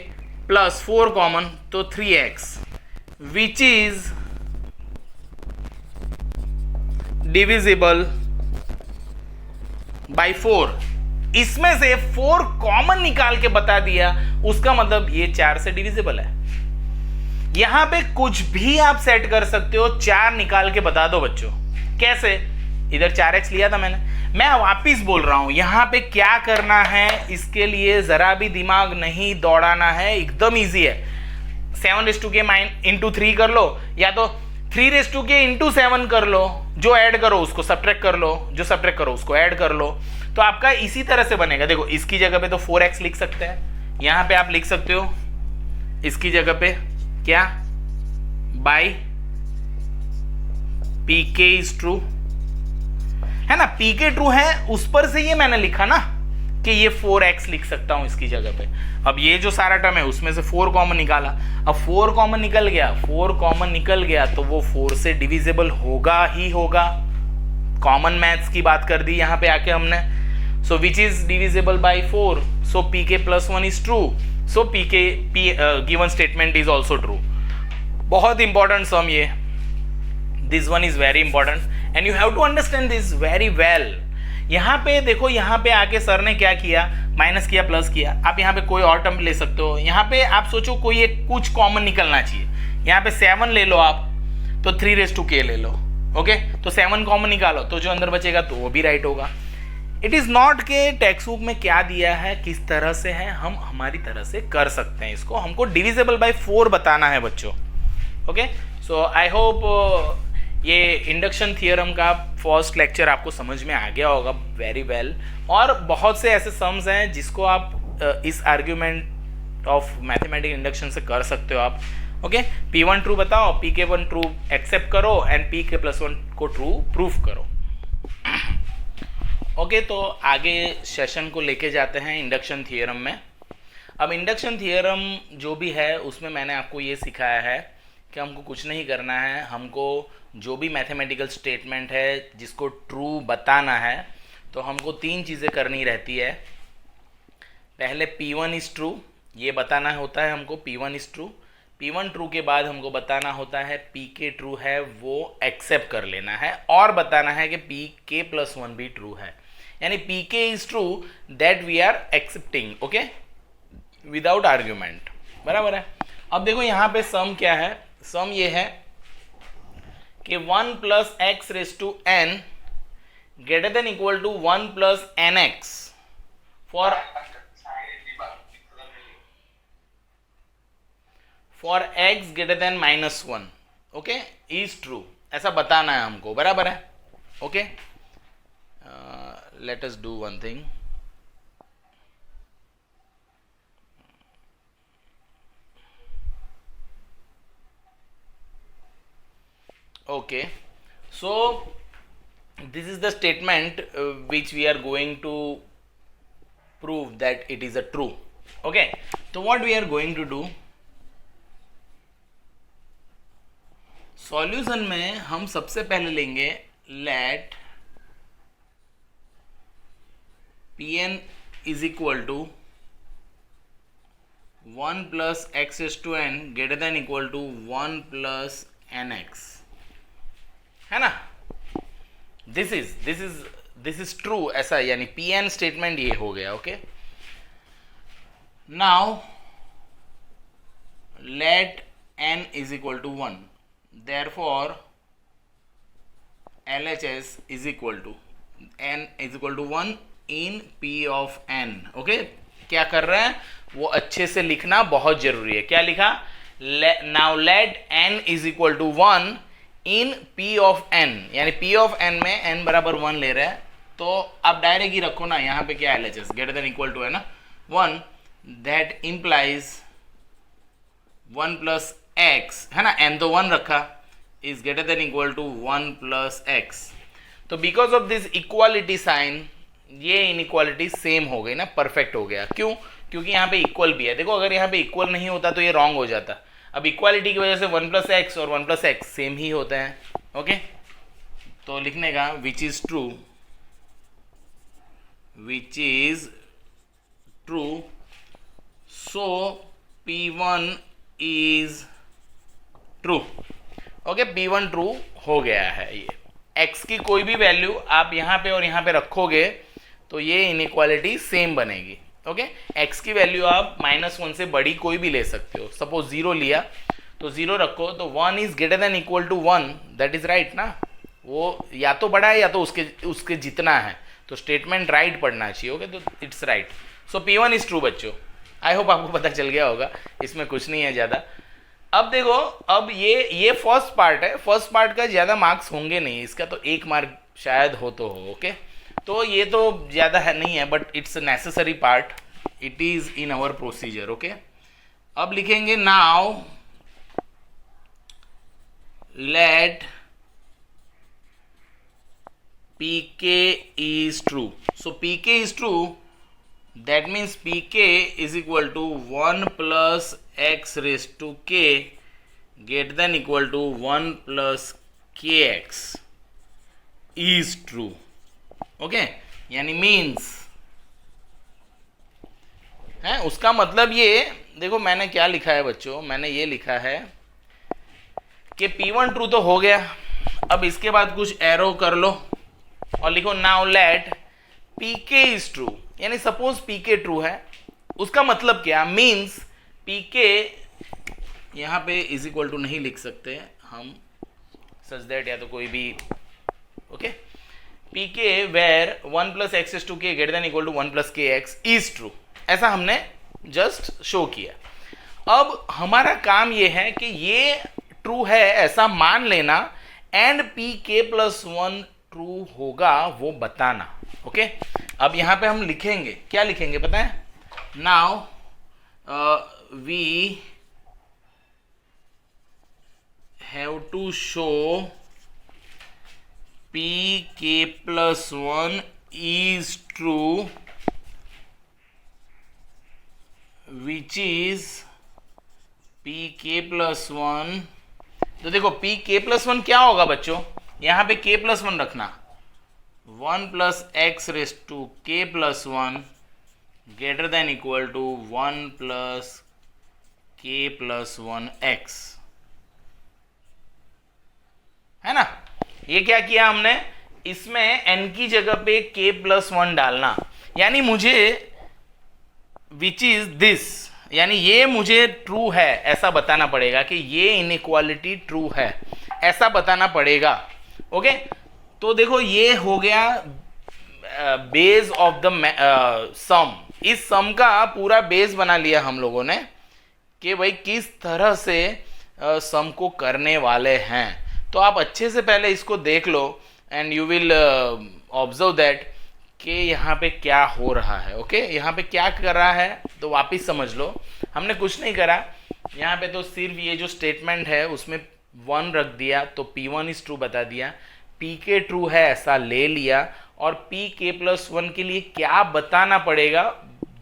प्लस 4 कॉमन, तो 3x, which is divisible by 4। इसमें से 4 कॉमन निकाल के बता दिया, उसका मतलब ये 4 से डिविजिबल है। यहां पे कुछ भी आप सेट कर सकते हो, 4 निकाल के बता दो बच्चों। कैसे? इधर 4x लिया था मैंने, मैं वापिस बोल रहा हूं, यहां पे क्या करना है, इसके लिए जरा भी दिमाग नहीं दौड़ाना है, एकदम इजी है। 7k इंटू 3 कर लो, या तो 3k इंटू 7 कर लो, जो ऐड करो उसको सब्ट्रैक्ट कर लो, जो सब्ट्रैक्ट करो उसको ऐड कर लो, तो आपका इसी तरह से बनेगा। देखो इसकी जगह पे तो 4x लिख सकते हैं, यहां पे आप लिख सकते हो इसकी जगह पे क्या, बाय PK इज ट्रू, है ना, PK ट्रू है, उस पर से ये मैंने लिखा ना कि ये 4x लिख सकता हूं इसकी जगह पे। अब ये जो सारा टर्म है उसमें से 4 कॉमन निकाला, अब 4 कॉमन निकल गया, 4 कॉमन निकल गया तो वो 4 से डिविजिबल होगा ही होगा। कॉमन मैथ्स की बात कर दी यहां पे आके हमने। So which is divisible by 4, so PK+1 is true, so given statement is also true. बहुत इंपॉर्टेंट सम ये, this one is very important and you have to understand this very well. यहां पे देखो, यहां पे आके सर ने क्या किया, माइनस किया प्लस किया। आप यहां पे कोई और टर्म ले सकते हो, यहां पे आप सोचो कोई एक कुछ कॉमन निकलना चाहिए, यहां पे 7 ले लो आप, तो 3k ले लो, ओके तो 7 कॉमन निकालो, तो जो अंदर बचेगा तो वो भी राइट होगा। इट इज नॉट के टेक्स्ट बुक में क्या दिया है किस तरह से है, हम हमारी तरह से कर सकते हैं इसको, हमको डिविजिबल बाय 4 बताना है बच्चों। ओके सो आई होप ये इंडक्शन थियरम का फर्स्ट लेक्चर आपको समझ में आ गया होगा वेरी वेल। और बहुत से ऐसे सम्स हैं जिसको आप इस आर्ग्यूमेंट ऑफ मैथमेटिक इंडक्शन से कर सकते हो आप। ओके P1 ट्रू बताओ, PK1 ट्रू एक्सेप्ट करो एंड PK+1 को ट्रू प्रूफ करो। ओके तो आगे सेशन को लेके जाते हैं इंडक्शन थियरम में। अब इंडक्शन थियरम जो भी है उसमें मैंने आपको ये सिखाया है कि हमको कुछ नहीं करना है, हमको जो भी मैथमेटिकल स्टेटमेंट है जिसको ट्रू बताना है तो हमको तीन चीज़ें करनी रहती है। पहले P1 इज़ ट्रू, ये बताना होता है हमको, P1 is true. P1 true के बाद हमको बताना होता है PK ट्रू है, वो एक्सेप्ट कर लेना है और बताना है कि PK+1 भी ट्रू है, यानी PK is true that we are accepting, okay, without argument, बराबर है। अब देखो यहाँ पे सम क्या है, सम ये है कि 1 + x⁻n greater than equal to 1 + nx for x greater than -1, okay, is true, ऐसा बताना है हमको, बराबर है, okay. Let us do one thing, okay, so this is the statement which we are going to prove that it is a true, okay। so what we are going to do, solution में हम सबसे पहले लेंगे late Pn is equal to 1 + x⁻n greater than equal to 1 + nx, है ना। This is true, ऐसा, यानी Pn statement ये हो गया, okay. Now let n is equal to 1, therefore LHS is equal to n is equal to 1 in P of n, okay. क्या कर रहे हैं वो अच्छे से लिखना बहुत जरूरी है। क्या लिखा, now let n is equal to 1 in P of n, यानी P of n में n बराबर 1 ले रहे हैं, तो आप डायरेक्ट ही रखो ना, यहाँ पे क्या LHS greater than equal to है ना 1, दैट इम्प्लाइज 1 + x, है ना, n तो 1 रखा, is greater than equal to 1 + x। तो because of this equality sign ये इनइक्वालिटी सेम हो गई ना, परफेक्ट हो गया। क्यों, क्योंकि यहाँ पे इक्वल भी है। देखो अगर यहाँ पे इक्वल नहीं होता तो ये रॉन्ग हो जाता। अब इक्वालिटी की वजह से 1 + x और 1 + x सेम ही होते हैं, ओके। तो लिखने का which is true, which is true, so P1 is true, okay. P1 true हो गया है। ये x की कोई भी वैल्यू आप यहाँ पे और यहाँ पे रखोगे तो ये इनइक्वालिटी सेम बनेगी, ओके। x की वैल्यू आप -1 से बड़ी कोई भी ले सकते हो। सपोज 0 लिया तो 0 रखो, तो 1 is greater than equal to 1, that is right ना। वो या तो बड़ा है या तो उसके जितना है, तो स्टेटमेंट राइट पढ़ना चाहिए, ओके। तो it's right, so P1 is true बच्चों। आई होप आपको पता चल गया होगा, इसमें कुछ नहीं है ज़्यादा। अब देखो, अब ये फर्स्ट पार्ट है, फर्स्ट पार्ट का ज़्यादा मार्क्स होंगे नहीं, इसका तो 1 मार्क शायद हो तो हो, ओके। तो ये तो ज़्यादा है नहीं है, but it's necessary part, it is in our procedure, okay. अब लिखेंगे now let Pk is true, so Pk is true, that means Pk is equal to 1 + x⁻k greater than equal to 1 + kx is true, okay। यानी means है, उसका मतलब ये देखो मैंने क्या लिखा है बच्चों, मैंने ये लिखा है कि P1 ट्रू तो हो गया। अब इसके बाद कुछ एरो कर लो और लिखो now let Pk is true, यानी सपोज Pk ट्रू है, उसका मतलब क्या, मीन्स Pk यहाँ पे इज इक्वल टू नहीं लिख सकते हम, सच दैट या तो कोई भी, okay. Pk where 1 + x⁻k greater than equal to 1 + kx is true, ऐसा हमने जस्ट शो किया। अब हमारा काम ये है कि ये ट्रू है ऐसा मान लेना एंड Pk+1 ट्रू होगा वो बताना, ओके। अब यहाँ पे हम लिखेंगे, क्या लिखेंगे पता है, now we have to show Pk+1 is true which is P k plus one. तो देखो पी के प्लस वन क्या होगा बच्चों, यहां पे के प्लस वन रखना, 1 plus x raise to k plus one greater than equal to 1 plus k plus one x, है ना। ये क्या किया हमने, इसमें n की जगह पे k प्लस वन डालना, यानी मुझे विच इज दिस, यानी ये मुझे ट्रू है ऐसा बताना पड़ेगा कि ये इनइक्वालिटी ट्रू है ऐसा बताना पड़ेगा। ओके, तो देखो ये हो गया बेस ऑफ द सम। इस सम का पूरा बेस बना लिया हम लोगों ने कि भाई किस तरह से सम को करने वाले हैं। तो आप अच्छे से पहले इसको देख लो and you will observe that कि यहाँ पे क्या हो रहा है। ओके, यहाँ पे क्या कर रहा है तो वापस समझ लो, हमने कुछ नहीं करा, यहाँ पे तो सिर्फ ये जो स्टेटमेंट है उसमें 1 रख दिया तो P1 इज ट्रू बता दिया, Pk ट्रू है ऐसा ले लिया, और Pk प्लस वन के लिए क्या बताना पड़ेगा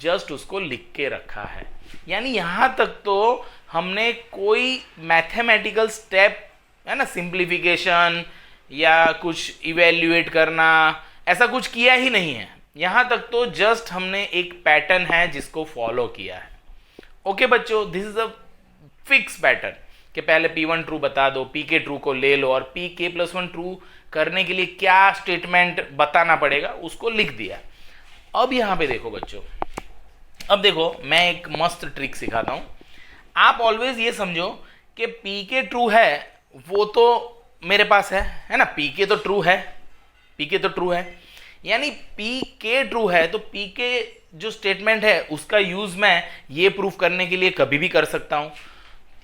जस्ट उसको लिख के रखा है। यानी यहाँ तक तो हमने कोई मैथमेटिकल स्टेप, है ना, सिंप्लीफिकेशन या कुछ इवेल्युएट करना, ऐसा कुछ किया ही नहीं है। यहाँ तक तो जस्ट हमने एक पैटर्न है जिसको फॉलो किया है। ओके बच्चों, this is a fix pattern कि पहले P1 ट्रू बता दो, Pk ट्रू को ले लो, और Pk प्लस वन ट्रू करने के लिए क्या स्टेटमेंट बताना पड़ेगा उसको लिख दिया। अब यहाँ पे देखो बच्चों, अब देखो मैं एक मस्त ट्रिक सिखाता हूँ। आप ऑलवेज ये समझो कि Pk ट्रू है वो तो मेरे पास है ना, Pk तो ट्रू है, Pk तो ट्रू है, यानी Pk ट्रू है तो Pk जो स्टेटमेंट है उसका यूज मैं ये प्रूफ करने के लिए कभी भी कर सकता हूं,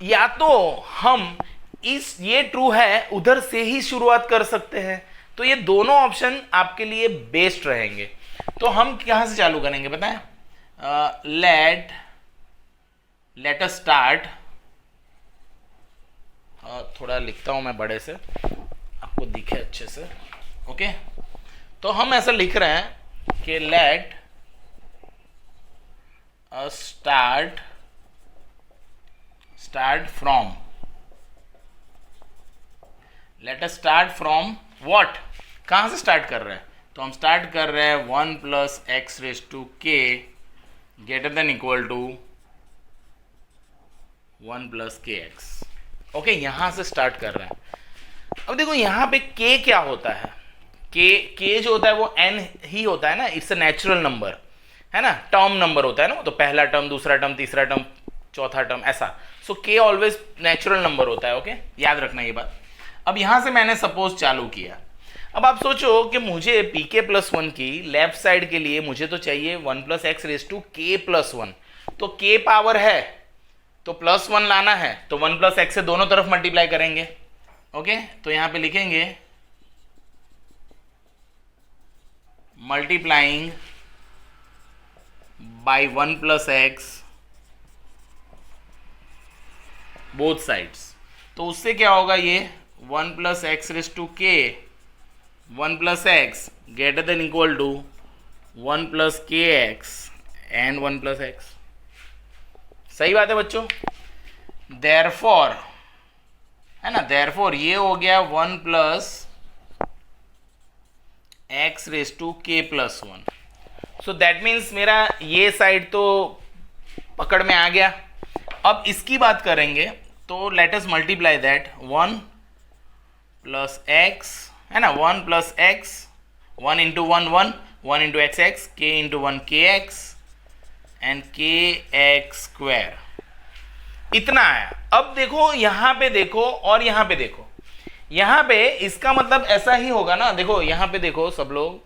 या तो हम इस ये ट्रू है उधर से ही शुरुआत कर सकते हैं। तो ये दोनों ऑप्शन आपके लिए बेस्ट रहेंगे। तो हम कहां से चालू करेंगे पता है, लेट अस स्टार्ट, थोड़ा लिखता हूं मैं बड़े से आपको दिखे अच्छे से। ओके, तो हम ऐसा लिख रहे हैं कि let start from, let us start from what, कहां से स्टार्ट कर रहे हैं, तो हम स्टार्ट कर रहे हैं 1 plus x raise to k greater than equal to 1 plus k x. Okay, यहां से स्टार्ट कर रहे हैं। अब देखो यहाँ पे k क्या होता है, k जो होता है वो n ही होता है ना, इट्स अ नेचुरल नंबर, है ना, टर्म नंबर होता है ना, तो पहला टर्म, दूसरा टर्म, तीसरा टर्म, चौथा टर्म, ऐसा। सो k ऑलवेज नेचुरल नंबर होता है। ओके, याद रखना ये बात। अब यहां से मैंने सपोज चालू किया, अब आप सोचो कि मुझे Pk प्लस वन की लेफ्ट साइड के लिए मुझे तो चाहिए 1 plus x raise to k plus one, तो k पावर है तो प्लस वन लाना है, तो 1 प्लस एक्स से दोनों तरफ मल्टीप्लाई करेंगे। ओके, तो यहां पे लिखेंगे multiplying by 1 plus x both sides, तो उससे क्या होगा, ये 1 plus x raise to k 1 plus x greater than equal to 1 plus k x and 1 plus x. सही बात है बच्चों, देयरफॉर, है ना, देयरफॉर ये हो गया 1 plus x raise to k plus one. So that means मेरा ये साइड तो पकड़ में आ गया। अब इसकी बात करेंगे तो let us multiply that 1 plus x, है ना, 1 plus x, 1 into 1 1, 1 into x x, के इंटू 1 के एक्स एंड के एक्स स्क्वायर, इतना आया। अब देखो यहाँ पे देखो और यहाँ पे देखो, यहाँ पे इसका मतलब ऐसा ही होगा ना, देखो यहाँ पे देखो सब लोग,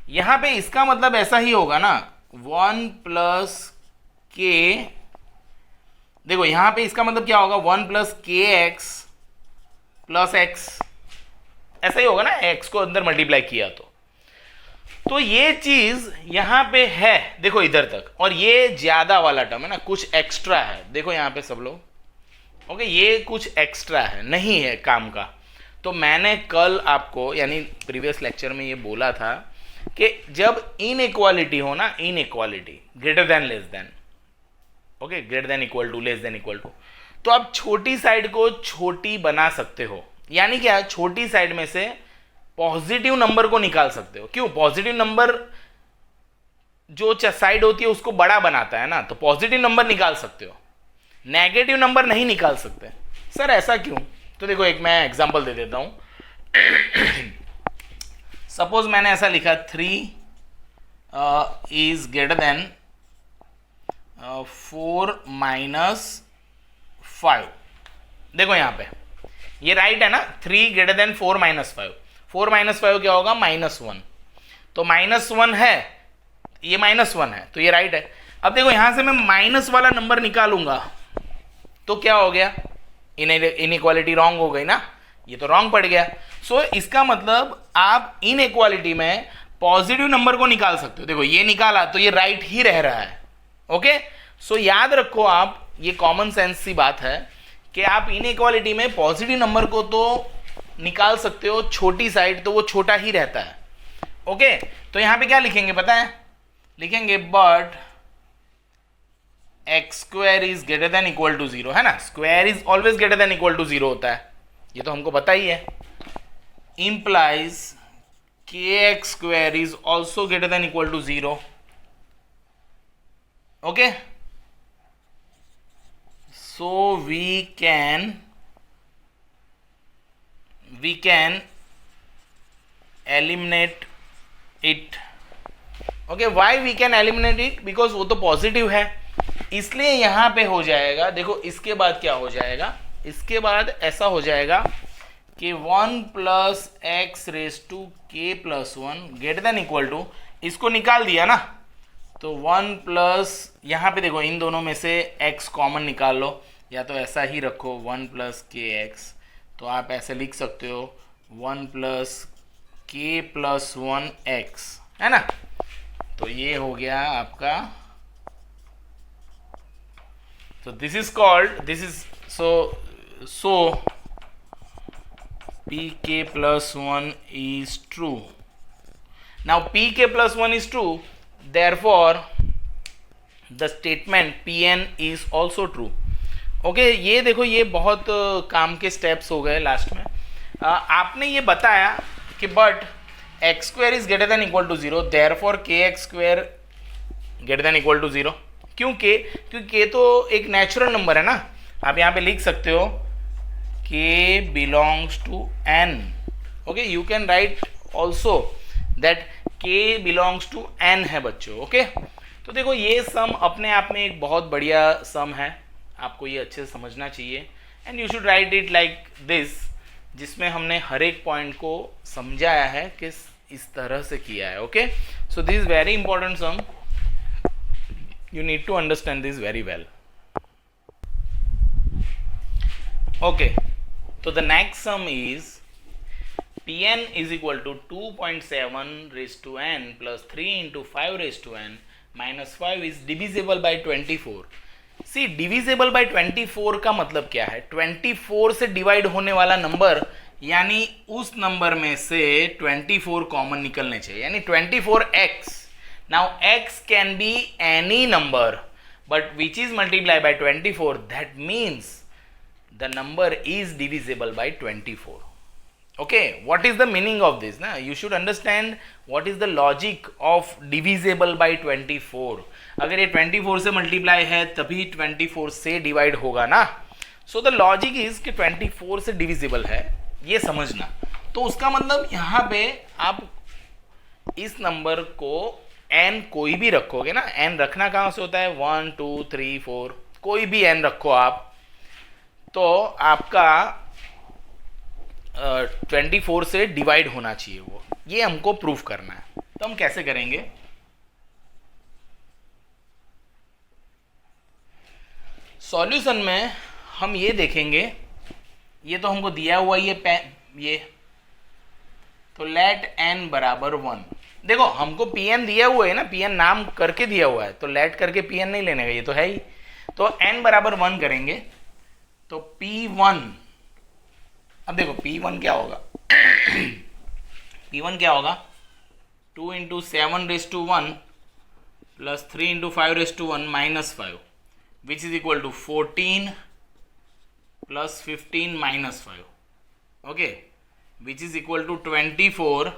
यहाँ पे इसका मतलब ऐसा ही होगा ना, 1 प्लस के, देखो यहाँ पे इसका मतलब क्या होगा, 1 plus k x plus x, ऐसा ही होगा ना, एक्स को अंदर मल्टीप्लाई किया तो ये चीज यहां पे है, देखो इधर तक, और ये ज्यादा वाला टर्म है ना, कुछ एक्स्ट्रा है, देखो यहां पे सब लोग। ओके, ये कुछ एक्स्ट्रा है, नहीं है काम का। तो मैंने कल आपको यानी प्रीवियस लेक्चर में ये बोला था कि जब इनइक्वालिटी हो ना, inequality greater than less than, okay, greater than equal to, less than equal to. तो आप छोटी साइड को छोटी बना सकते हो, यानी क्या, छोटी साइड में से पॉजिटिव नंबर को निकाल सकते हो। क्यों? पॉजिटिव नंबर जो साइड होती है उसको बड़ा बनाता है ना, तो पॉजिटिव नंबर निकाल सकते हो, नेगेटिव नंबर नहीं निकाल सकते। सर ऐसा क्यों? तो देखो एक मैं एग्जांपल दे देता हूं। सपोज मैंने ऐसा लिखा 3 इज ग्रेटर देन 4 माइनस 5। देखो यहां पे ये राइट है ना, 3 ग्रेटर देन 4 माइनस 5। 4 माइनस 5 क्या होगा? -1। तो -1 है, ये -1 है, तो ये राइट है। अब देखो यहां से मैं माइनस वाला नंबर निकालूंगा तो क्या हो गया? इनइक्वालिटी रॉन्ग हो गई ना, ये तो रॉन्ग पड़ गया। सो इसका मतलब आप इनइक्वालिटी में पॉजिटिव नंबर को निकाल सकते हो। देखो ये निकाला तो ये राइट ही रह रहा है। ओके, सो याद रखो आप, ये कॉमन सेंस सी बात है कि आप इनइक्वालिटी में पॉजिटिव नंबर को तो निकाल सकते हो, छोटी साइड तो वो छोटा ही रहता है। ओके, तो यहां पे क्या लिखेंगे पता है? लिखेंगे but x square is greater than equal to 0, है ना। Square is always greater than equal to 0 होता है, ये तो हमको पता ही है। Implies k x square is also greater than equal to 0। Okay, so we can eliminate it. Okay, why we can eliminate it? Because वो तो पॉजिटिव है, इसलिए यहां पे हो जाएगा। देखो इसके बाद क्या हो जाएगा? इसके बाद ऐसा हो जाएगा कि 1 plus x raise to k plus 1 greater than equal to, इसको निकाल दिया ना, तो 1 प्लस, यहां पे देखो इन दोनों में से x कॉमन निकाल लो, या तो ऐसा ही रखो 1 प्लस के एक्स, तो आप ऐसे लिख सकते हो 1 प्लस के प्लस 1 एक्स, है ना। तो ये हो गया आपका, so this is called, this is so pk plus 1 is true. Now pk plus 1 is true, therefore the statement pn is also true. Okay, ये देखो ये बहुत काम के स्टेप्स हो गए लास्ट में। आपने ये बताया कि but x square is greater than equal to 0, therefore के x square greater than equal to 0। क्योंकि k तो एक नेचुरल नंबर है ना, आप यहाँ पे लिख सकते हो k belongs to n। Okay, you can write also that k belongs to n है बच्चों। ओके, तो देखो ये सम अपने आप में एक बहुत बढ़िया सम है, आपको ये अच्छे से समझना चाहिए। And you should write it like this, जिसमें हमने हर एक पॉइंट को समझाया है कि इस तरह से किया है। Okay, so this is very important sum, you need to understand this very well. Okay, so the next sum is Pn is equal to 2.7 raised to n plus 3 into 5 raised to n minus 5 is divisible by 24. See, divisible by 24 का मतलब क्या है? 24 से divide होने वाला number, यानी उस number में से 24 कॉमन निकलने चाहिए, यानी 24x। Now x can be any number, but which is multiplied by 24, that means the number is divisible by 24. Okay, what is the meaning of this? Na? You should understand what is the logic of divisible by 24. अगर ये 24 से multiply है तभी 24 से divide होगा ना। So the logic is कि 24 से डिविजिबल है, ये समझना। तो उसका मतलब यहाँ पे आप इस नंबर को n कोई भी रखोगे ना, n रखना कहाँ से होता है? 1 2 3 4, कोई भी n रखो आप, तो आपका 24 से डिवाइड होना चाहिए वो, ये हमको प्रूफ करना है। तो हम कैसे करेंगे? सॉल्यूशन में हम ये देखेंगे, ये तो हमको दिया हुआ ये तो लेट n बराबर 1। देखो हमको Pn दिया हुआ है ना, Pn नाम करके दिया हुआ है, तो लेट करके Pn नहीं लेने का, ये तो है ही। तो n बराबर 1 करेंगे तो P1, अब देखो P1 क्या होगा? P1 क्या होगा? 2 into 7 raise to 1 plus 3 into 5 raise to 1 minus 5। Which is equal to 14 plus 15 minus 5, okay, which is equal to 24,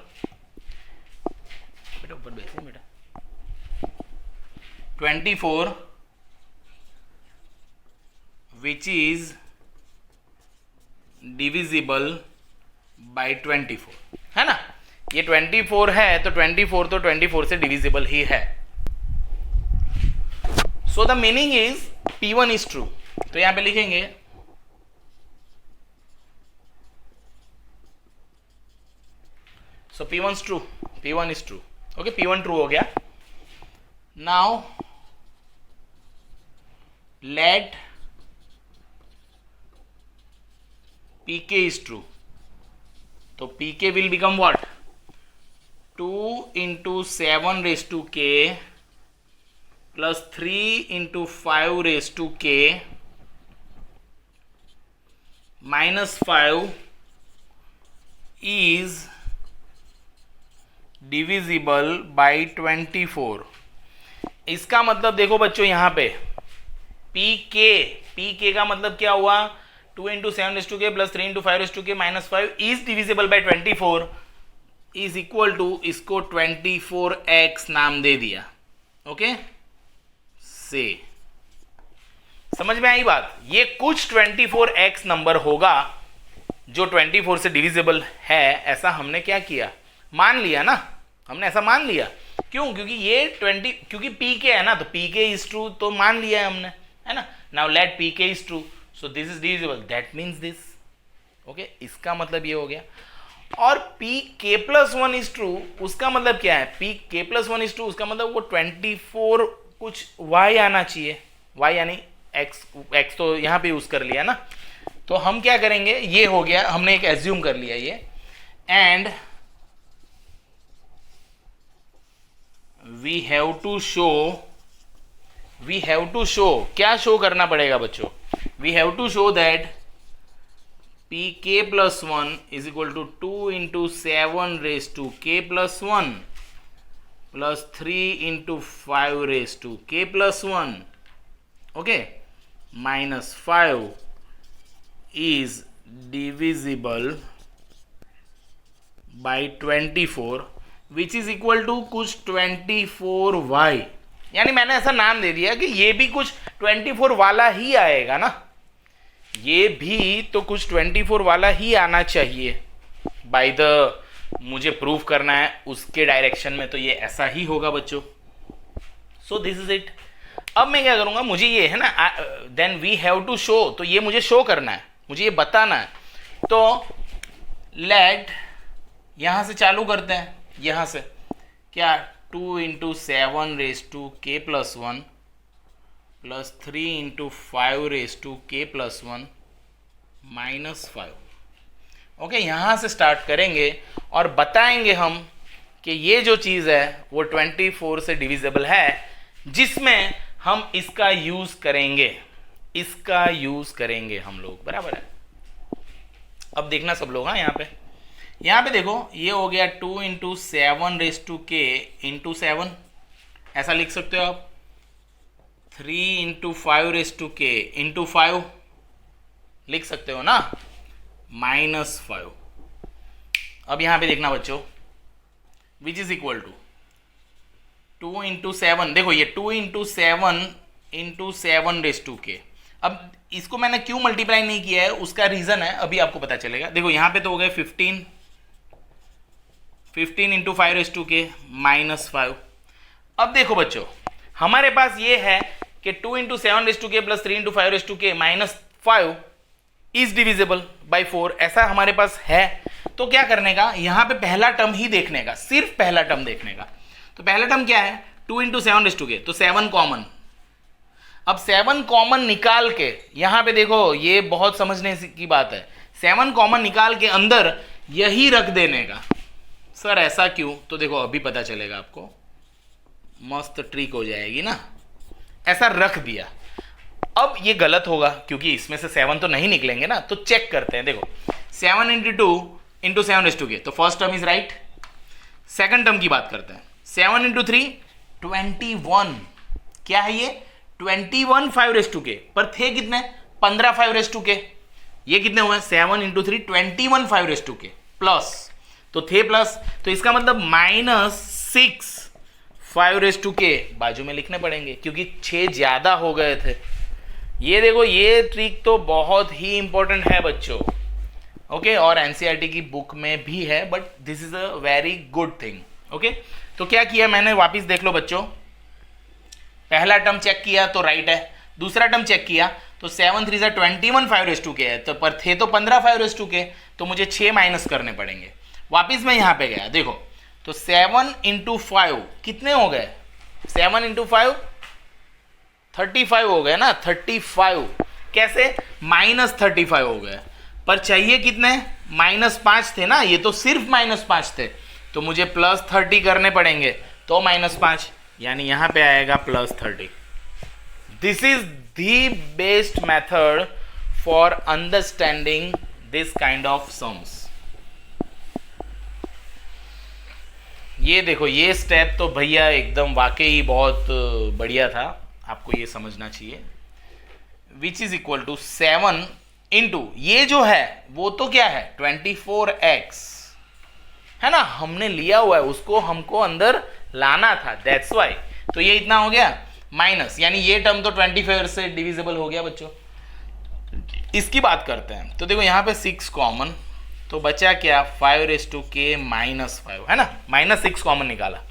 बेटा ऊपर बैठिए बेटा, 24 विच इज डिविजिबल बाय 24, है ना। ये 24 है तो 24 से डिविजिबल ही है। So the meaning is P1 is true, तो यहां पे लिखेंगे सो P1 is true, P1 is true, okay, P1 true हो गया। Now let Pk is true, तो Pk will become what? 2 into 7 raised to k plus 3 into 5 raised to k minus 5 is divisible by 24। इसका मतलब देखो बच्चों यहां पे Pk का मतलब क्या हुआ? 2 into 7 raised to k plus 3 into 5 raised to k minus 5 is divisible by 24 is equal to, इसको 24x नाम दे दिया, ओके से। समझ में आई बात? ये कुछ 24x नंबर होगा जो 24 से डिविजिबल है, ऐसा हमने क्या किया, मान लिया ना, हमने ऐसा मान लिया। क्यों? क्योंकि ये 20, क्योंकि Pk है ना, तो Pk is true तो मान लिया है हमने, है ना। Now let Pk is true, so this is divisible, that means this, okay, इसका मतलब ये हो गया। और Pk plus 1 is true, उसका मतलब क्या है? Pk plus 1 is true, उसका मतलब वो 24 कुछ y आना चाहिए, y यानी x तो यहाँ पे यूज कर लिया ना, तो हम क्या करेंगे, ये हो गया, हमने एक एज्यूम कर लिया ये, and we have to show, क्या शो करना पड़ेगा बच्चों? We have to show that Pk plus 1 is equal to 2 into 7 raised to k plus 1 plus 3 into 5 raised to k plus 1, okay, minus 5 is divisible by 24 which is equal to कुछ 24y, यानी मैंने ऐसा नाम दे दिया कि ये भी कुछ 24 वाला ही आएगा ना, ये भी तो कुछ 24 वाला ही आना चाहिए बाय द, मुझे प्रूव करना है उसके डायरेक्शन में, तो ये ऐसा ही होगा बच्चों। So this is it. अब मैं क्या करूंगा, मुझे ये है ना, then we have to show, तो ये मुझे शो करना है, मुझे ये बताना है, तो लेट यहां से चालू करते हैं, यहां से क्या, 2 into 7 raised to k plus 1 plus 3 into 5 raised to k plus 1 minus 5, okay, यहां से स्टार्ट करेंगे और बताएंगे हम कि ये जो चीज़ है वो 24 से डिविजिबल है, जिसमें हम इसका यूज करेंगे, हम लोग, बराबर है। अब देखना सब लोग, हाँ, यहाँ पे देखो, ये हो गया 2 into 7 raised to k into 7, ऐसा लिख सकते हो आप, 3 into 5 raised to k into 5 लिख सकते हो ना, minus 5। अब यहाँ पे देखना बच्चों, which is equal to 2 into 7, देखो ये 2 into 7 raised to k। अब इसको मैंने क्यों मल्टीप्लाई नहीं किया है, उसका रीजन है, अभी आपको पता चलेगा। देखो यहाँ पे तो हो गए 15 into 5 raised to k minus 5। अब देखो बच्चों, हमारे पास ये है कि 2 into 7 raised to k plus 3 into 5 raised to k minus 5 is divisible by 4, ऐसा हमारे पास है। तो क्या करने का, यहाँ पे पहला टर्म ही देखने का, सिर्फ पहला टर्म देखने का। तो पहला टर्म क्या है, 2 into 7 raised to k, तो 7 कॉमन। अब 7 कॉमन निकाल के, यहाँ पे देखो ये बहुत समझने की बात है, 7 कॉमन निकाल के अंदर यही रख देने का। सर ऐसा क्यों? तो देखो अभी पता चलेगा आपको, मस्त ट्रिक हो जाएगी ना। ऐसा रख दिया, अब ये गलत होगा क्योंकि इसमें से 7 तो नहीं निकलेंगे ना, तो चेक करते हैं। देखो 7 into 2 into 7 raised to k, तो first term is right. Second term की बात करते हैं, 7 into 3 21, क्या है ये 21 5 पर थे कितने 15 5 ये कितने हुए 7 इंटू 3 21 5 प्लस तो थे प्लस तो इसका मतलब -6 5 बाजू में लिखने पड़ेंगे क्योंकि 6 ज्यादा हो गए थे। ये देखो ये ट्रिक तो बहुत ही इंपॉर्टेंट है बच्चों। ओके और एनसीईआरटी की बुक में भी है but this is a very good thing. Okay तो क्या किया मैंने वापिस देख लो बच्चों। पहला टर्म चेक किया तो राइट है, दूसरा टर्म चेक किया तो 7 3 21 5 है तो पर थे तो 15 5 तो मुझे 6 माइनस करने पड़ेंगे। वापिस मैं यहां पे गया देखो तो 7 इंटू 5 कितने हो गए 7 इंटू 5 35 हो गए ना 35 कैसे -35 हो गए पर चाहिए कितने -5 थे ना ये तो सिर्फ -5 थे तो मुझे +30 करने पड़ेंगे तो -5 यानी यहां पे आएगा +30। This is the best method for understanding this kind of sums. ये देखो ये स्टेप तो भैया एकदम वाकई बहुत बढ़िया था, आपको ये समझना चाहिए। Which is equal to 7 into ये जो है वो तो क्या है 24x है ना, हमने लिया हुआ है उसको हमको अंदर लाना था दैट्स वाई। तो ये इतना हो गया माइनस यानी ये टर्म तो 25 से डिविजिबल हो गया बच्चों। इसकी बात करते हैं तो देखो यहां पे 6 कॉमन तो बचा क्या 5 - 5 है ना, -6 कॉमन निकाला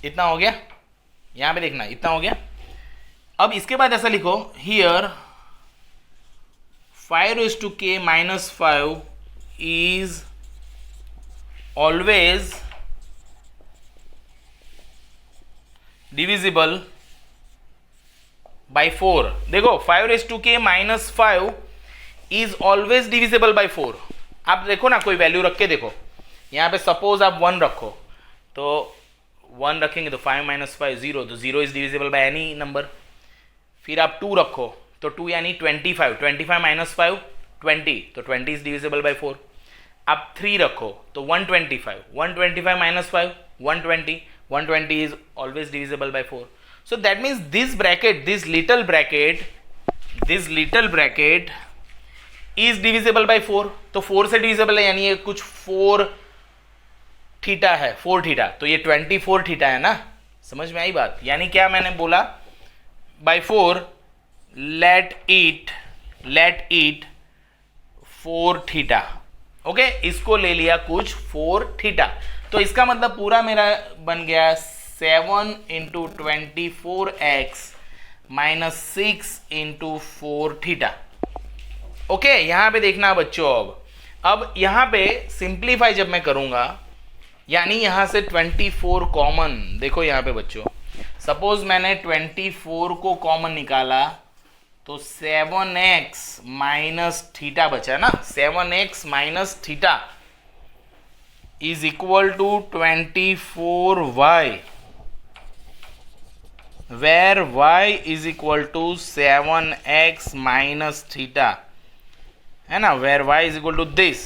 इतना हो गया। यहां पे देखना इतना हो गया। अब इसके बाद ऐसा लिखो here 5 - 5 is always divisible by 4। देखो 5 - 5 इज ऑलवेज डिविजिबल बाय 4। आप देखो ना कोई वैल्यू रख के देखो, यहां पे सपोज आप 1 रखो तो 1 रखेंगे तो 5 - 5 0 तो 0 is divisible by any number. फिर आप 2 रखो तो 2 यानी 25 - 5 20 तो 20 इज डिविजिबल बाय 4। आप 3 रखो तो 125 - 5 120 120 is always divisible by 4. So that means this bracket this little bracket is divisible by 4। तो 4 से divisible है यानी ये कुछ 4 थीटा है 4 थीटा तो ये 24 थीटा है ना, समझ में आई बात। यानी क्या मैंने बोला by 4 let it 4 theta. Okay इसको ले लिया कुछ 4 थीटा तो इसका मतलब पूरा मेरा बन गया 7 into 24x -6 into 4 theta. Okay यहां पे देखना बच्चों अब यहां पे सिंप्लीफाई जब मैं करूंगा यानी यहां से 24 कॉमन देखो यहां पे बच्चों सपोज मैंने 24 को कॉमन निकाला तो 7x माइनस थीटा बचा ना 7x minus theta is equal to 24y where y is equal to 7x minus theta है ना, where y is equal to this।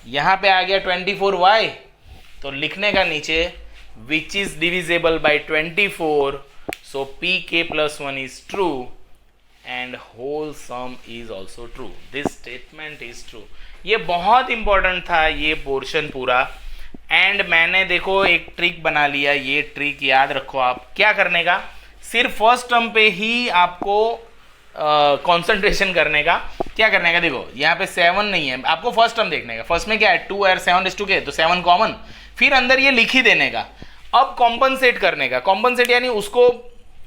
यहां पे आ गया 24y तो लिखने का नीचे which is divisible by 24 so pk plus 1 is true and whole sum is also true। this statement is true। ये बहुत इंपॉर्टेंट था ये पोर्शन पूरा। एंड मैंने देखो एक ट्रिक बना लिया, ये ट्रिक याद रखो आप क्या करने का, सिर्फ फर्स्ट टर्म पे ही आपको कंसंट्रेशन करने का। क्या करने का देखो यहाँ पे 7 नहीं है आपको फर्स्ट टर्म देखने का, फर्स्ट में क्या है 2 और 7 तो 7 कॉमन, फिर अंदर ये लिख ही देने का। अब कॉम्पनसेट करने का, कॉम्पनसेट यानी उसको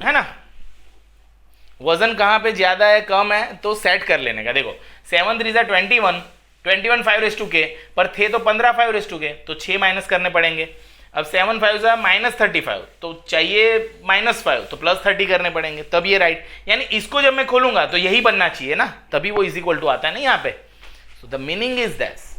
है ना वजन कहाँ पे ज्यादा है कम है तो सेट कर लेने का। देखो 7 3 21 5 पर थे तो 15 5 तो 6 माइनस करने पड़ेंगे। अब 7 5 -35 तो चाहिए -5 तो +30 करने पड़ेंगे तब ये राइट। यानी इसको जब मैं खोलूंगा तो यही बनना चाहिए ना, तभी वो इज इक्वल टू आता है ना यहाँ पे। So the meaning is that.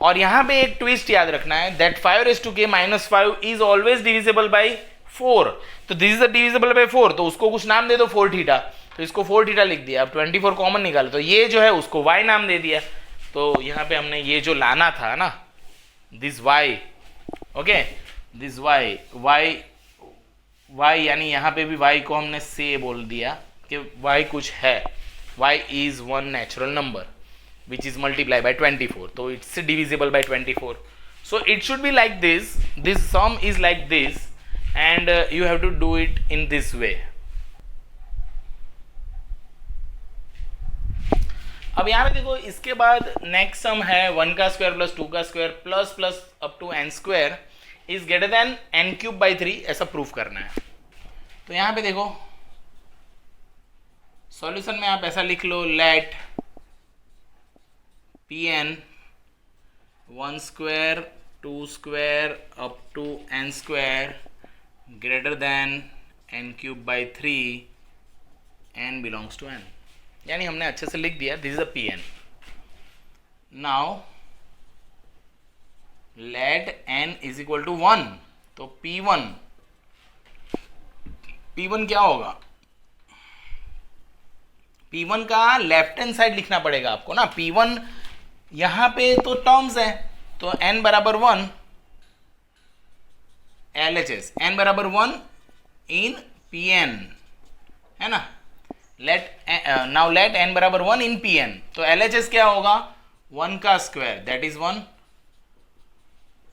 और यहाँ पे एक ट्विस्ट याद रखना है that 5 - 5 is always divisible by 4। तो दिस इज डिविजिबल बाई 4 तो उसको कुछ नाम दे दो 4 थीटा, तो इसको 4 थीटा लिख दिया। अब 24 कॉमन निकालो तो ये जो है उसको y नाम दे दिया। तो यहाँ पे हमने ये जो लाना था ना this y, okay this y y यानी यहाँ पे भी y को हमने से बोल दिया कि y कुछ है, y is one natural number which is multiplied by 24, तो it's divisible by 24. So it should be like this sum is like this, and you have to do it in this way. अब यहाँ पे देखो, इसके बाद next sum है 1 का square plus 2 का square plus plus up to n square is greater than n cube by 3, ऐसा प्रूफ करना है. तो यहाँ पे देखो सॉल्यूशन में आप ऐसा लिख लो, let Pn 1 square 2 square up to n square greater than n cube by 3, n belongs to n. यानी हमने अच्छे से लिख दिया, this is a Pn. Now let n is equal to 1, तो P1 क्या होगा? P1 का लेफ्ट हैंड साइड लिखना पड़ेगा आपको ना. P1 यहां पे तो टर्म्स है, तो n बराबर 1 LHS, n बराबर 1 इन Pn है ना. नाउ लेट n बराबर 1 इन Pn, तो LHS क्या होगा? 1 का स्क्वायर दैट इज 1,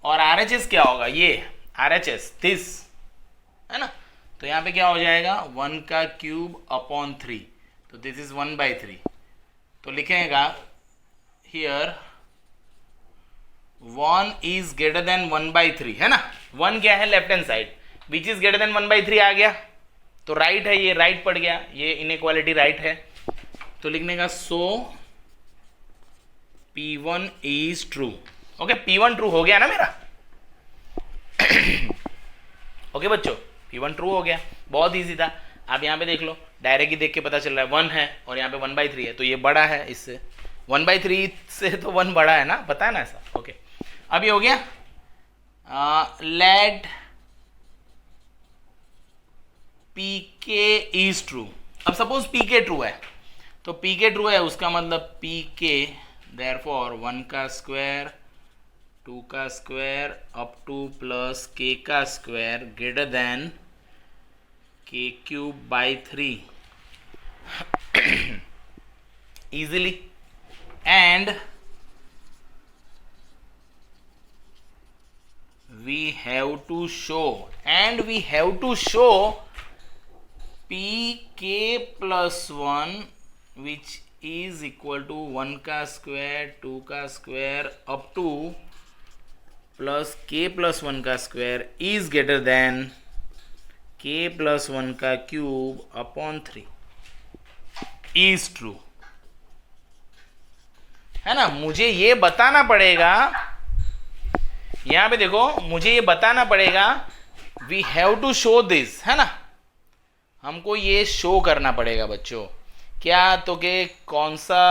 और RHS क्या होगा? ये RHS दिस है ना. तो यहाँ पे क्या हो जाएगा? 1 का क्यूब अपॉन 3, तो दिस इज 1 बाई 3. तो लिखेगा here 1 is greater than 1 by 3 है ना. 1 क्या है? Left hand side, which is greater than 1 by 3 आ गया, तो राइट है, ये राइट पड़ गया, ये इनइक्वालिटी राइट है. तो लिखने का सो P1 is true. Okay, P1 true हो गया ना मेरा. ओके बच्चों, P1 ट्रू हो गया, बहुत इजी था. आप यहाँ पे देख लो, डायरेक्ट ही देख के पता चल रहा है 1 है और यहाँ पे 1 बाई 3 है, तो ये बड़ा है इससे. 1 बाई 3 से तो 1 बड़ा है ना, पता है ना ऐसा. ओके, अब ये हो गया. Let Pk is true. अब सपोज Pk ट्रू है, तो Pk ट्रू है उसका मतलब Pk देयरफॉर 1 का स्क्वायर 2 का square up to plus k का square greater than k cube by 3 easily. And we have to show Pk plus 1 which is equal to 1 का square 2 का square up to plus k plus 1 का square is greater than k plus 1 का cube upon 3 is true है ना. मुझे ये बताना पड़ेगा, यहां पे देखो, मुझे ये बताना पड़ेगा, we have to show this है ना. हमको ये शो करना पड़ेगा बच्चों. क्या? तो के कौन सा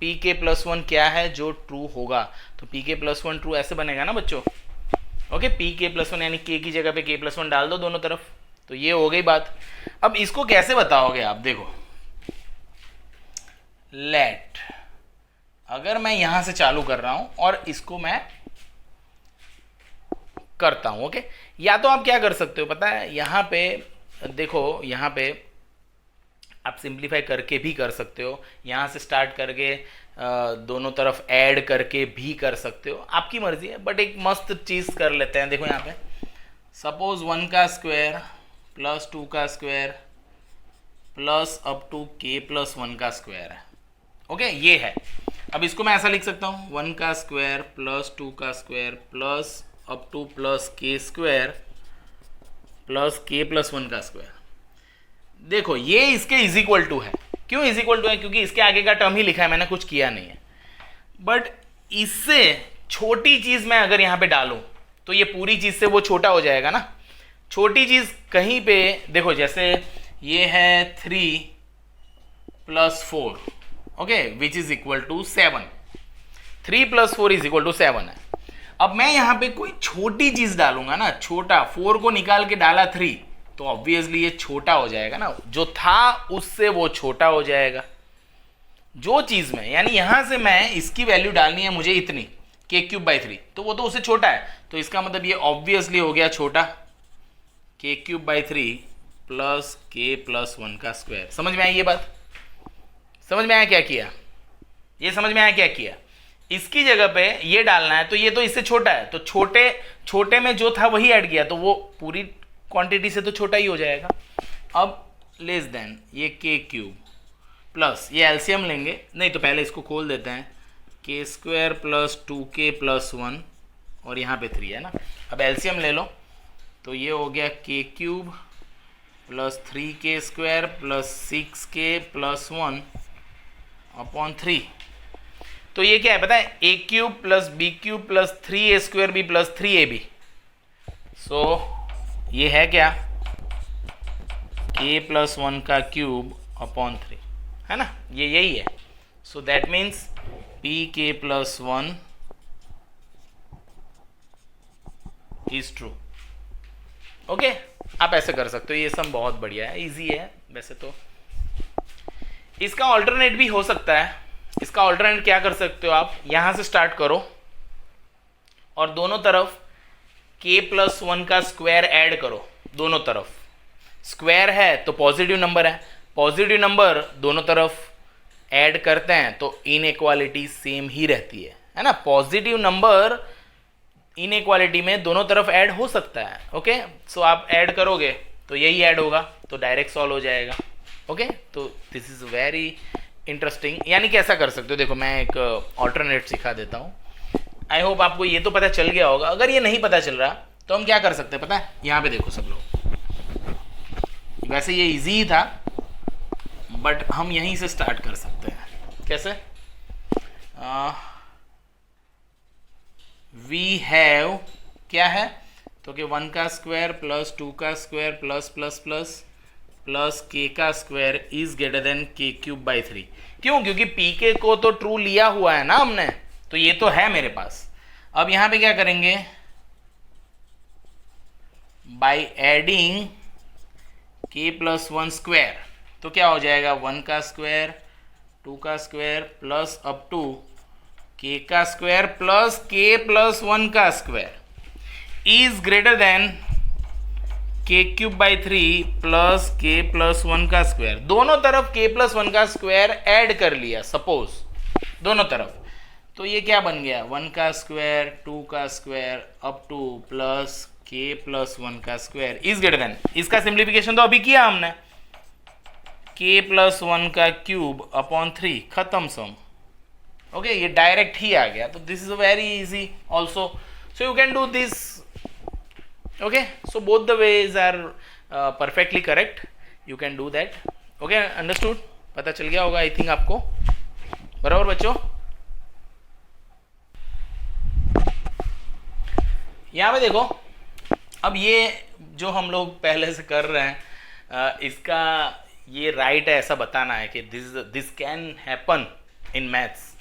Pk प्लस 1 क्या है जो ट्रू होगा, तो Pk प्लस 1 ट्रू ऐसे बनेगा ना बच्चों. ओके, Pk प्लस 1 यानी k की जगह पे k प्लस 1 डाल दो दोनों तरफ, तो ये हो गई बात. अब इसको कैसे बताओगे आप? देखो, लेट, अगर मैं यहां से चालू कर रहा हूं और इसको मैं करता हूं, ओके, या तो आप क्या कर सकते हो पता है, यहां पे देखो, यहां पे आप सिंप्लीफाई करके भी कर सकते हो, यहां से स्टार्ट करके दोनों तरफ ऐड करके भी कर सकते हो, आपकी मर्जी है. बट एक मस्त चीज कर लेते हैं. देखो यहाँ पे सपोज 1 का स्क्वायर प्लस 2 का square plus up to k plus 1 का स्क्वायर है. ओके, ये है. अब इसको मैं ऐसा लिख सकता हूँ 1 का स्क्वायर प्लस 2 का square plus up to plus k square plus k plus 1 का स्क्वायर. देखो, ये इसके इज इक्वल टू है. क्यों इज इक्वल टू है? क्योंकि इसके आगे का टर्म ही लिखा है, मैंने कुछ किया नहीं है. बट इससे छोटी चीज मैं अगर यहाँ पे डालूं तो ये पूरी चीज से वो छोटा हो जाएगा ना. छोटी चीज कहीं पे देखो, जैसे ये है 3 plus 4, okay, which is equal to 7. 3 plus 4 is equal to 7 है. अब मैं यहाँ पे कोई छोटी चीज डालूंगा ना, छोटा, 4 को निकाल के डाला 3, तो ऑब्वियसली ये छोटा हो जाएगा ना, जो था उससे वो छोटा हो जाएगा. जो चीज में, यानी यहां से मैं इसकी वैल्यू डालनी है मुझे इतनी k क्यूब बाई 3, तो वो तो उससे छोटा है, तो इसका मतलब ये ऑब्वियसली हो गया छोटा. के cube by 3 plus k plus 1 का स्क्वायर। समझ में आई ये बात? समझ में आया क्या किया? ये समझ में आया क्या किया? इसकी जगह पे ये डालना है, तो ये तो इससे छोटा है, तो छोटे छोटे में जो था वही ऐड किया, तो वो पूरी क्वांटिटी से तो छोटा ही हो जाएगा। अब लेस देन ये के क्यूब प्लस ये एलसीएम लेंगे, नहीं तो पहले इसको खोल देते हैं, के स्क्वायर प्लस 2k प्लस 1 और यहाँ पे 3 है ना। अब एलसीएम ले लो, तो ये हो गया k cube plus 3k square plus 6k प्लस 1 अपॉन 3। तो ये क्या है पता है? A cube plus b cube plus 3a square b plus 3ab। So ये है क्या? k प्लस 1 का क्यूब अपॉन 3, है ना, ये यही है। सो that means P k plus 1 is true. Okay, आप ऐसे कर सकते हो, ये सम बहुत बढ़िया है, इजी है वैसे तो। इसका ऑल्टरनेट भी हो सकता है। इसका ऑल्टरनेट क्या कर सकते हो आप? यहां से स्टार्ट करो और दोनों तरफ k प्लस 1 का स्क्वायर ऐड करो। दोनों तरफ स्क्वायर है तो पॉजिटिव नंबर है, पॉजिटिव नंबर दोनों तरफ ऐड करते हैं तो इनइक्वालिटी सेम ही रहती है ना। पॉजिटिव नंबर इनइक्वालिटी में दोनों तरफ ऐड हो सकता है। ओके, सो आप ऐड करोगे तो यही ऐड होगा, तो डायरेक्ट सॉल्व हो जाएगा। ओके, तो दिस इज वेरी इंटरेस्टिंग। यानी कैसा कर सकते हो, देखो मैं एक ऑल्टरनेट सिखा देता हूँ। आई होप आपको ये तो पता चल गया होगा। अगर ये नहीं पता चल रहा तो हम क्या कर सकते हैं पता है? यहाँ पे देखो सब लोग, वैसे ये इजी ही था बट हम यहीं से स्टार्ट कर सकते हैं। कैसे? वी हैव क्या है तो कि 1 का स्क्वायर प्लस 2 का square plus plus plus plus के का स्क्वायर इज ग्रेटर देन के क्यूब बाई 3। क्यों? क्योंकि पी के को तो ट्रू लिया हुआ है ना हमने, तो ये तो है मेरे पास। अब यहां पे क्या करेंगे? बाई एडिंग के प्लस 1 स्क्वायर, तो क्या हो जाएगा? 1 का स्क्वायर 2 का स्क्वायर प्लस अप टू के का स्क्वायर प्लस के प्लस 1 का स्क्वायर इज ग्रेटर देन के cube by 3 plus k plus 1 का स्क्वायर। दोनों तरफ के प्लस 1 का स्क्वायर ऐड कर लिया सपोज, दोनों तरफ, तो ये क्या बन गया? 1 का स्क्वायर 2 का square up to plus k plus 1 का स्क्वायर इज ग्रेटर देन, इसका सिंप्लीफिकेशन तो अभी किया हमने, के प्लस 1 का क्यूब अपॉन 3, खत्म सम। ओके, ये डायरेक्ट ही आ गया, तो this is very easy also, so you can do this. Okay, so both the ways are perfectly correct, you can do that. Okay, understood? पता चल गया होगा आई थिंक आपको, बराबर बच्चों? यहां पे देखो, अब ये जो हम लोग पहले से कर रहे हैं इसका ये राइट है ऐसा बताना है कि this can happen in maths,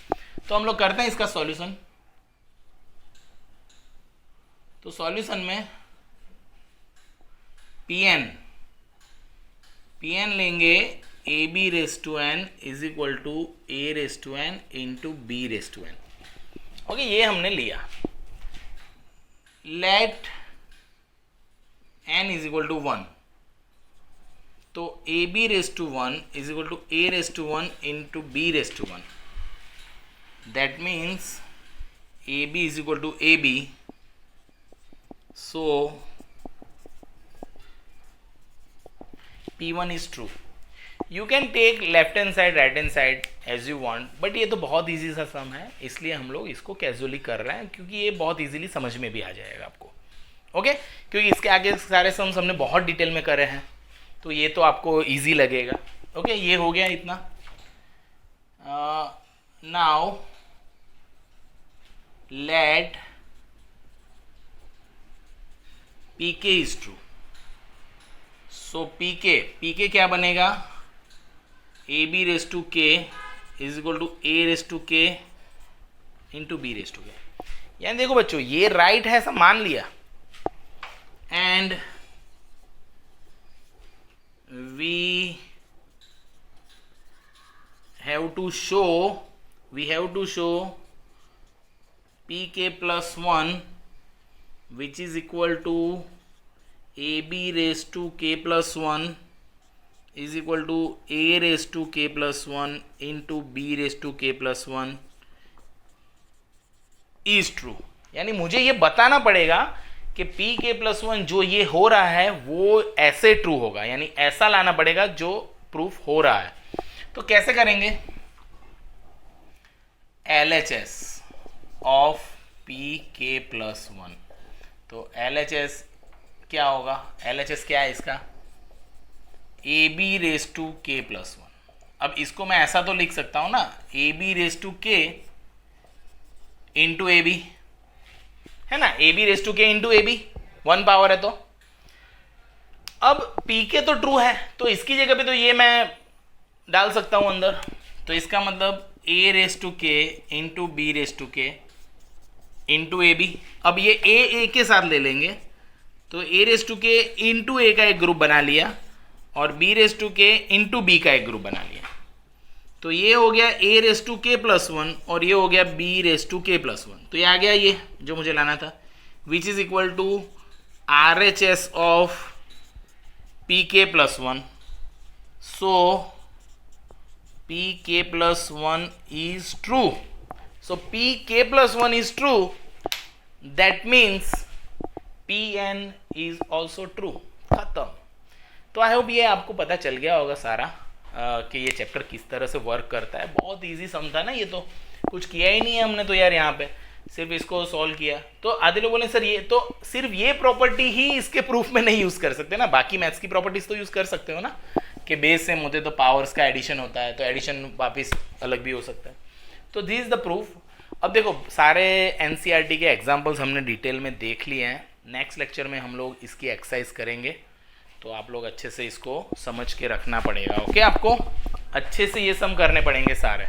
तो हम लोग करते हैं इसका सॉल्यूशन। तो सॉल्यूशन में पीएन लेंगे a b raise to n is equal to a raise to n into b raise to n. Okay, ये हमने लिया। Let n is equal to 1, तो a b raise to 1 is equal to a raise to 1 into b raise to 1। That means a b is equal to a b, so P1 is true. You can take left hand side right hand side as you want, but ये तो बहुत easy सा सम है, इसलिए हम लोग इसको casually कर रहे हैं क्योंकि ये बहुत इजीली समझ में भी आ जाएगा आपको। ओके, क्योंकि इसके आगे सारे सम्स हमने बहुत डिटेल में करे हैं, तो ये तो आपको इजी लगेगा। ओके, ये हो गया इतना। Now let p k is true, so p k क्या बनेगा? A b raise to k is equal to a raise to k into b raise to k. यानी देखो बच्चों, ये राइट है ऐसा मान लिया, and we have to show p k plus 1 which is equal to a b raise to k plus one is equal to a raise to k plus one into b raise to k plus one is true. यानी मुझे ये बताना पड़ेगा कि P k plus one जो ये हो रहा है वो ऐसे ट्रू होगा, यानी ऐसा लाना पड़ेगा जो प्रूफ हो रहा है। तो कैसे करेंगे? LHS of p k plus one, तो LHS क्या होगा? LHS क्या है इसका? ए b raise to k plus one. अब इसको मैं ऐसा तो लिख सकता हूं ना, ए b raise to k into A B, है ना, ए b raise to k into A B, 1 power है। तो अब पी के तो ट्रू है, तो इसकी जगह पे तो ये मैं डाल सकता हूं अंदर। तो इसका मतलब ए raise to k into b raise to k into A B. अब ये ए के साथ ले लेंगे, तो ए रेस टू के इंटू ए का एक ग्रुप बना लिया और B raise to k into B का एक ग्रुप बना लिया। तो ये हो गया ए raise to k plus one और ये हो गया B raise to k plus one. तो ये आ गया ये जो मुझे लाना था, which is equal to RHS of p k plus one. So p k plus one is true. So p k plus one is true, that means PN is also true. खत्म। तो आई होप ये आपको पता चल गया होगा सारा कि ये चैप्टर किस तरह से वर्क करता है। बहुत इजी सम था ना, ये तो कुछ किया ही नहीं है हमने तो यार, यहाँ पे सिर्फ इसको सॉल्व किया। तो आधे लोग बोले सर ये तो सिर्फ ये प्रॉपर्टी ही इसके प्रूफ में नहीं यूज़ कर सकते ना, बाकी मैथ्स की प्रॉपर्टीज तो यूज़ कर सकते हो ना, कि बेस सेम होते तो पावर्स का एडिशन होता है, तो एडिशन वापिस अलग भी हो सकता है। तो दिस इज द प्रूफ। अब देखो सारे NCERT के एग्जाम्पल्स हमने डिटेल में देख लिए हैं। नेक्स्ट लेक्चर में हम लोग इसकी एक्सरसाइज करेंगे, तो आप लोग अच्छे से इसको समझ के रखना पड़ेगा। ओके, आपको अच्छे से ये सम करने पड़ेंगे सारे।